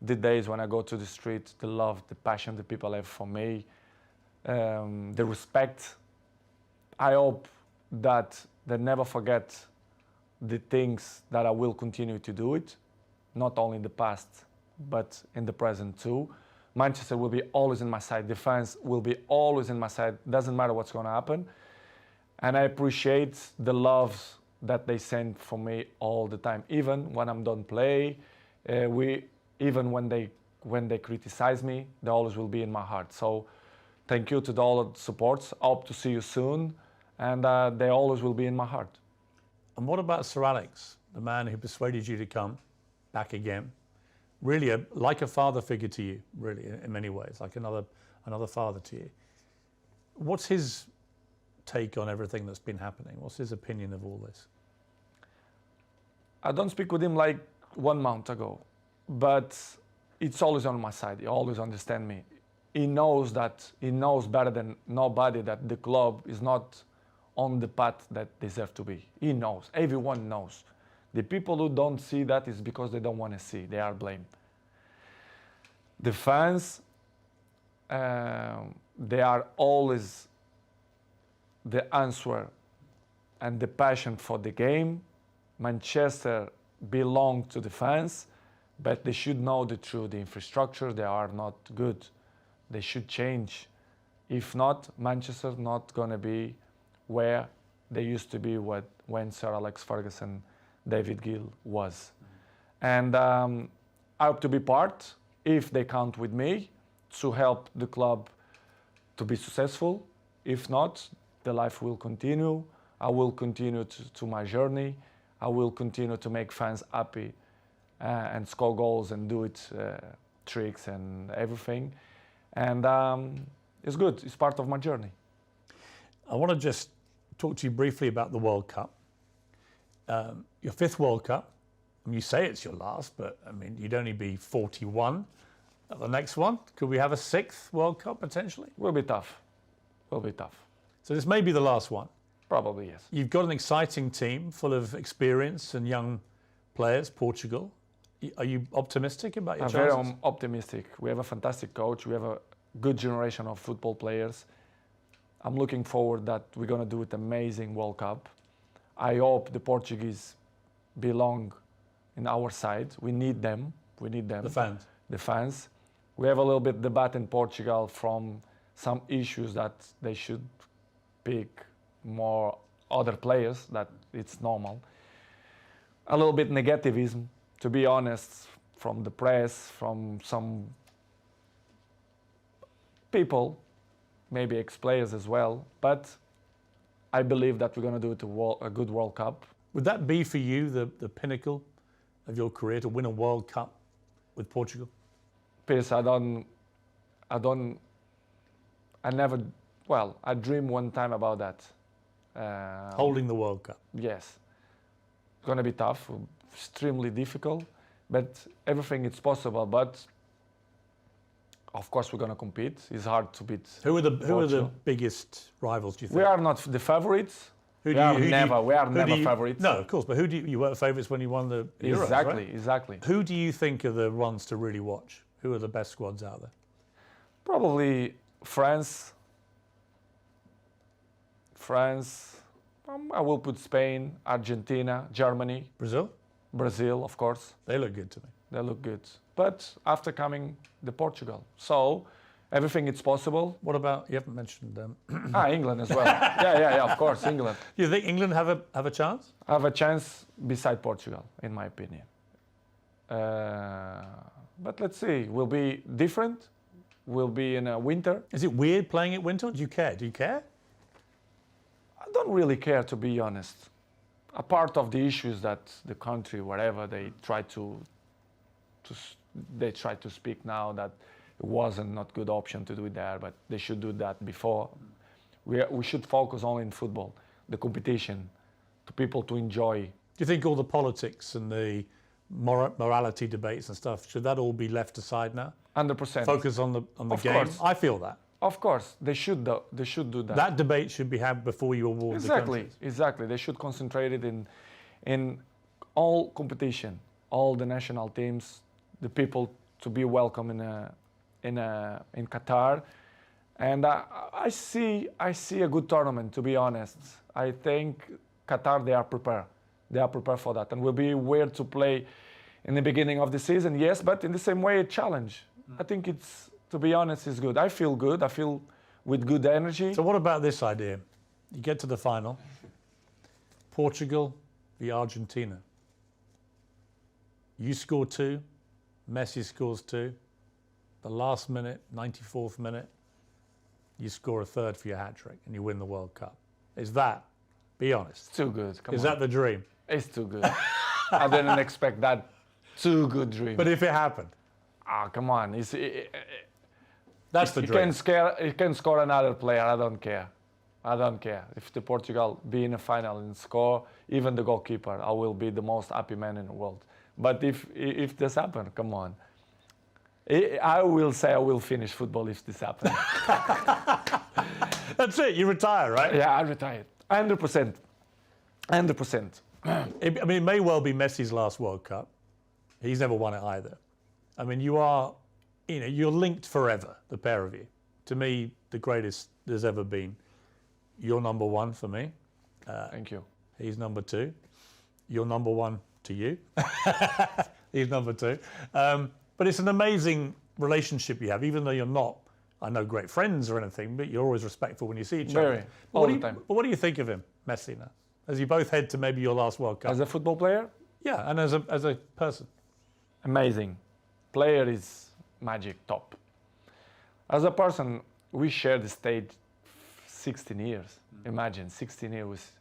the days when I go to the street, the love, the passion the people have for me, the respect. I hope that they never forget the things that I will continue to do it, not only in the past, but in the present too. Manchester will be always in my side. The fans will be always in my side. Doesn't matter what's going to happen. And I appreciate the love that they send for me all the time. Even when I'm done play, even when they criticize me, they always will be in my heart. So thank you to all the supports. I hope to see you soon. And they always will be in my heart. And what about Sir Alex, the man who persuaded you to come back again? Really, like a father figure to you, really, in many ways, like another father to you. What's his take on everything that's been happening? What's his opinion of all this? I don't speak with him like 1 month ago, but it's always on my side. He always understands me. He knows better than nobody that the club is not on the path that deserve to be. He knows. Everyone knows. The people who don't see that is because they don't want to see. They are blamed. The fans, they are always the answer and the passion for the game. Manchester belongs to the fans, but they should know the truth. The infrastructure, they are not good. They should change. If not, Manchester not going to be where they used to be when Sir Alex Ferguson, David Gill was. And I hope to be part, if they count with me, to help the club to be successful. If not, the life will continue. I will continue to my journey. I will continue to make fans happy and score goals and do it, tricks and everything. And it's good. It's part of my journey. I want to just talk to you briefly about the World Cup. Your 5th World Cup. I mean, you say it's your last, but I mean, you'd only be 41 at the next one. Could we have a 6th World Cup potentially? Will be tough. Will be tough. So this may be the last one. Probably, yes. You've got an exciting team full of experience and young players, Portugal. Are you optimistic about your chances? I'm very optimistic. We have a fantastic coach. We have a good generation of football players. I'm looking forward that we're going to do an amazing World Cup. I hope the Portuguese belong in our side. We need them. We need them. The fans. The fans. We have a little bit debate in Portugal from some issues that they should pick more other players, that it's normal. A little bit negativism, to be honest, from the press, from some people, maybe ex-players as well, but I believe that we're going to do it a good World Cup. Would that be for you the pinnacle of your career, to win a World Cup with Portugal? Piers, I dreamed one time about that. Holding the World Cup? Yes. It's going to be tough, extremely difficult, but everything is possible. But Of course, we're going to compete. It's hard to beat. Who are the Portugal. biggest rivals, do you think? We are not the favorites. Who We are never you- favorites. No, of course, but who do you were favourites when you won the Euros, Exactly, right? exactly. Who do you think are the ones to really watch? Who are the best squads out there? Probably France. I will put Spain, Argentina, Germany, Brazil? Brazil, of course. They look good to me. They look good. But after coming the Portugal. So everything is possible. What about, you haven't mentioned, England as well. yeah, of course, England. do you think England have a chance? Have a chance beside Portugal, in my opinion. But let's see. Will be different. Will be in a winter. Is it weird playing at winter? Do you care? Do you care? I don't really care, to be honest. A part of the issues that the country, wherever they try to speak now that it wasn't not good option to do it there, but they should do that before. We should focus only in football, the competition, to people to enjoy. Do you think all the politics and the morality debates and stuff, should that all be left aside now? 100%. Focus on the Of game? course. I feel that. Of course, they should do that. That debate should be had before you award the countries. Exactly. They should concentrate it in all competition, all the national teams, the people to be welcome in Qatar, and I see a good tournament. To be honest, I think Qatar they are prepared. They are prepared for that, and will be weird to play in the beginning of the season. Yes, but in the same way, a challenge. I think it's. To be honest, it's good. I feel good. I feel with good energy. So what about this idea? You get to the final, Portugal v Argentina. You score 2, Messi scores 2. The last minute, 94th minute, you score a third for your hat-trick and you win the World Cup. Is that, be honest, It's too good. Come is on. that the dream? It's too good. I didn't expect that. Too good dream. But if it happened, Come on. that's the He dream. can score another player. I don't care. If the Portugal be in a final and score, even the goalkeeper, I will be the most happy man in the world. But if this happens, come on. I will say I will finish football if this happens. That's it, you retire, right? Yeah, I retired. 100%. 100%. I mean, it may well be Messi's last World Cup. He's never won it either. I mean, you're linked forever, the pair of you. To me, the greatest there's ever been. You're number 1 for me. Thank you. He's number 2. You're number 1 to you. He's number 2. But it's an amazing relationship you have, even though you're not, I know, great friends or anything, but you're always respectful when you see each other. Very. All the time. But what do you think of him, Messi, now? As you both head to maybe your last World Cup. As a football player, Yeah, and as a person. amazing. Player is magic, top. As a person, we share the stage 16 years. Imagine, 16 years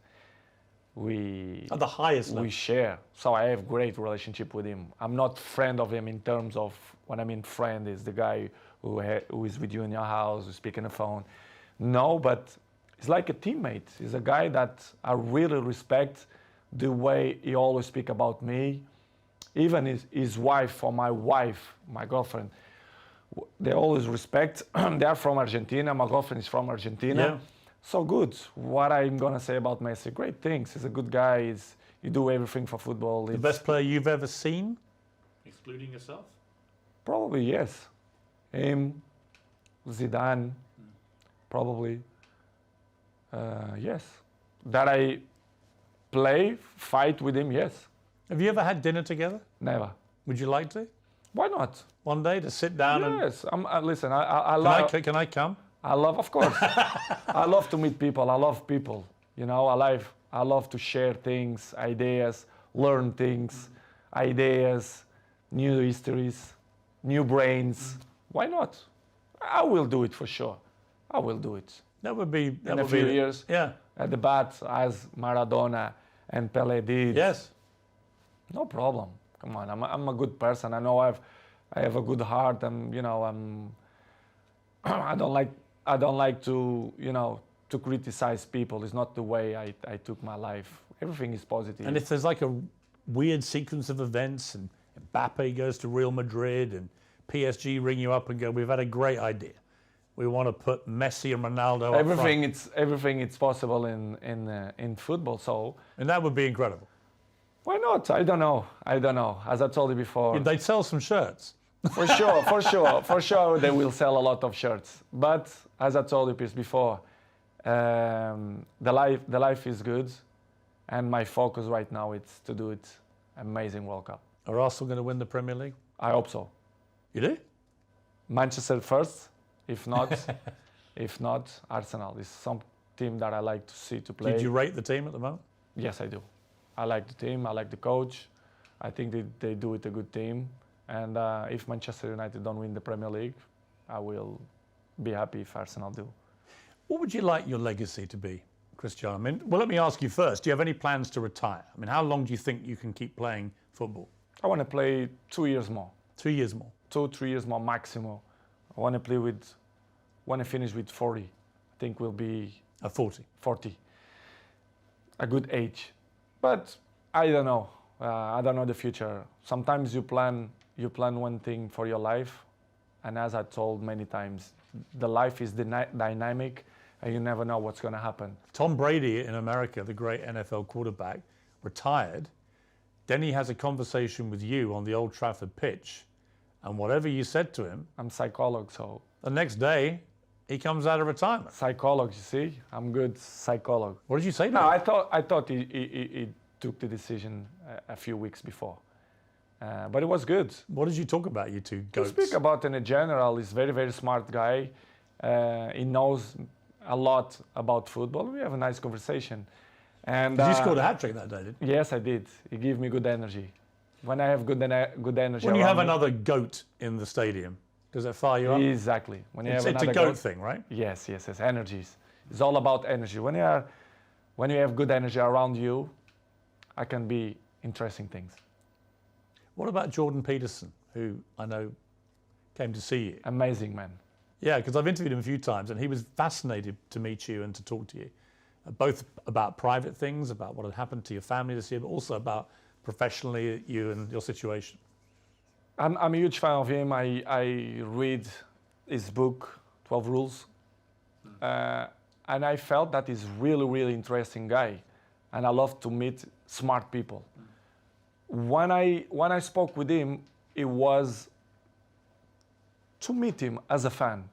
we At the highest level. we share. So I have great relationship with him. I'm not friend of him in terms of, when I mean friend is the guy who is with you in your house, who speak on the phone. No, but he's like a teammate. He's a guy that I really respect the way he always speak about me. Even his wife or my girlfriend, they always respect. They are from Argentina. My girlfriend is from Argentina. Yeah. So good. What I'm gonna say about Messi? Great things. He's a good guy. You do everything for football. The best player you've ever seen? Excluding yourself? Probably yes. Him, Zidane, probably. Yes. That I fight with him. Yes. Have you ever had dinner together? Never. Would you like to? Why not? One day to sit down Yes. Listen. I love. and... Can I come? I love, of course. I love to meet people. I love people. You know, I love to share things, ideas, learn things, ideas, new histories, new brains. Why not? I will do it for sure. I will do it. That would be... That In a would few be, years, Yeah. at the bat, as Maradona and Pelé did. Yes. No problem. Come on, I'm a good person. I know I have a good heart. I don't like to to criticize people. It's not the way I took my life. Everything is positive. And if there's like a weird sequence of events and Mbappe goes to Real Madrid and PSG ring you up and go, we've had a great idea. We want to put Messi and Ronaldo up front. Everything it's possible in football. So, And that would be incredible. why not? I don't know. As I told you before, They'd sell some shirts. for sure, they will sell a lot of shirts. But as I told you Piers, before, the life is good, and my focus right now is to do it amazing World Cup. Are Arsenal going to win the Premier League? I hope so. You do? Manchester first, if not, Arsenal is some team that I like to see to play. Did you rate the team at the moment? Yes, I do. I like the team. I like the coach. I think they do it a good team. And if Manchester United don't win the Premier League, I will be happy if Arsenal do. What would you like your legacy to be, Cristiano? I mean, well, let me ask you first. Do you have any plans to retire? I mean, how long do you think you can keep playing football? I want to play 2 years more. 2 years more? 2-3 years more maximum. I want to play when I finish with 40. I think we'll be... 40? 40. A good age. But I don't know. I don't know the future. Sometimes you plan one thing for your life, and as I told many times, the life is dynamic, and you never know what's going to happen. Tom Brady in America, the great NFL quarterback, retired. Then he has a conversation with you on the Old Trafford pitch, and whatever you said to him, I'm psychologist, so the next day he comes out of retirement. Psychologist, you see, I'm good psychologist. What did you say to No, him? I thought he took the decision a few weeks before, but it was good. What did you talk about, you two goats? To speak about in general, he's very, very smart guy. He knows a lot about football. We have a nice conversation. And you scored a hat trick that day, didn't you? Yes, I did. He gave me good energy. When I have good energy, When you have around me- another goat in the stadium, does that fire you up? Exactly. When you It's have a another goat thing, right? Yes. Energies. It's all about energy. When you have good energy around you, I can be interesting things. What about Jordan Peterson, who I know came to see you? Amazing man. Yeah, because I've interviewed him a few times, and he was fascinated to meet you and to talk to you, both about private things, about what had happened to your family this year, but also about professionally you and your situation. I'm a huge fan of him. I read his book, 12 Rules, and I felt that he's really, really interesting guy, and I love to meet smart people. When I spoke with him, it was to meet him as a fan,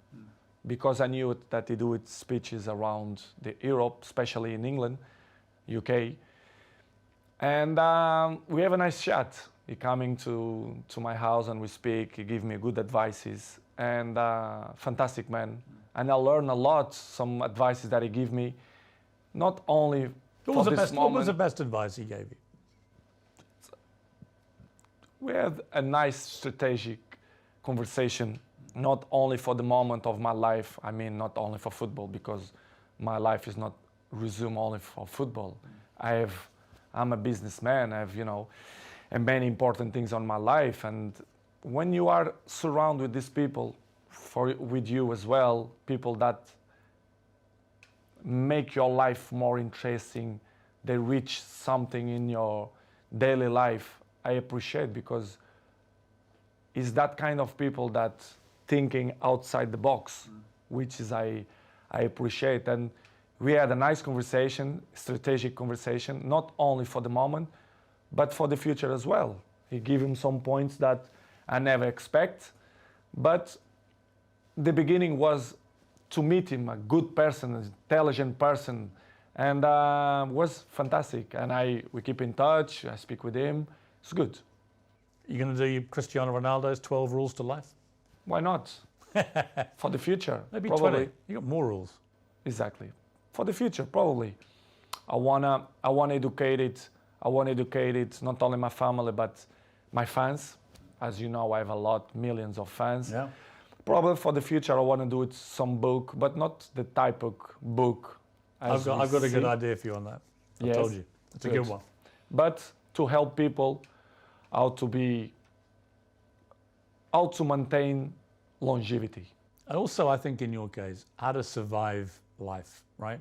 because I knew that he do speeches around Europe, especially in England, UK, and we have a nice chat. He coming to my house and we speak. He give me good advices, and fantastic man. And I learn a lot, some advices that he give me, not only What for this moment. was the best advice he gave you? We had a nice strategic conversation, not only for the moment of my life. I mean, not only for football, because my life is not resumed only for football. I'm a businessman. I have, and many important things on my life. And when you are surrounded with these people, with you as well, people that make your life more interesting, they reach something in your daily life, I appreciate, because it's that kind of people that thinking outside the box, which is I appreciate. And we had a nice conversation, strategic conversation, not only for the moment, but for the future as well. He gave him some points that I never expect, but the beginning was to meet him, a good person, an intelligent person, and was fantastic. And we keep in touch. I speak with him. It's good. You're going to do Cristiano Ronaldo's 12 rules to life? Why not? For the future, Maybe probably. 20. You got more rules. Exactly. For the future, probably. I wanna educate it. I want to educate it, not only my family, but my fans. As you know, I have millions of fans. Yeah. Probably for the future, I want to do it some book, but not the type of book. I've got a good idea for you on that. I told you. It's a good one. But to help people how to maintain longevity. And also, I think in your case, how to survive life, right?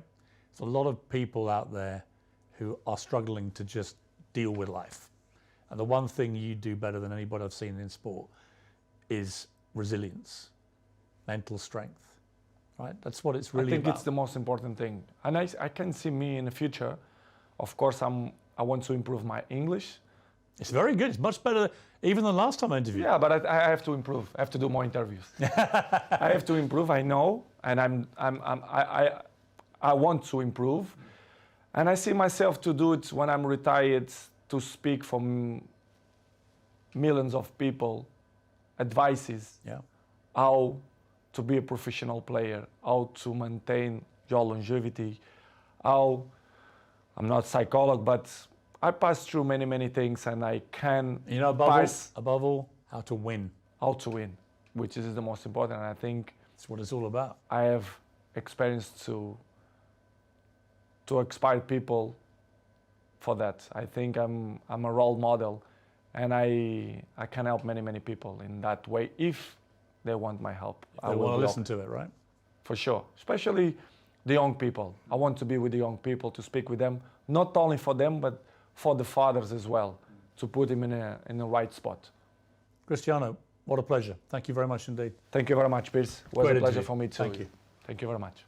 There's a lot of people out there who are struggling to just deal with life. And the one thing you do better than anybody I've seen in sport is resilience, mental strength, right? That's what it's really I think about. it's the most important thing. And I can see me in the future. Of course, I want to improve my English. It's very good. It's much better even than last time I interviewed. Yeah, but I have to improve. I have to do more interviews. I have to improve. I know, and I want to improve, and I see myself to do it when I'm retired, to speak for millions of people, advices, Yeah. how to be a professional player, how to maintain your longevity, how I'm not a psychologist, but I passed through many things, and I can You know, above all, how to win. how to win, which is the most important. And I think That's what it's all about. I have experience to inspire people for that. I think I'm a role model, and I can help many people in that way if they want my help. They want to listen to it, right? For sure, especially the young people. I want to be with the young people, to speak with them, not only for them, but for the fathers as well, to put them in a right spot. Cristiano, what a pleasure. Thank you very much indeed. Thank you very much, Piers. It was Great a pleasure interview. for me too. Thank you. Thank you very much.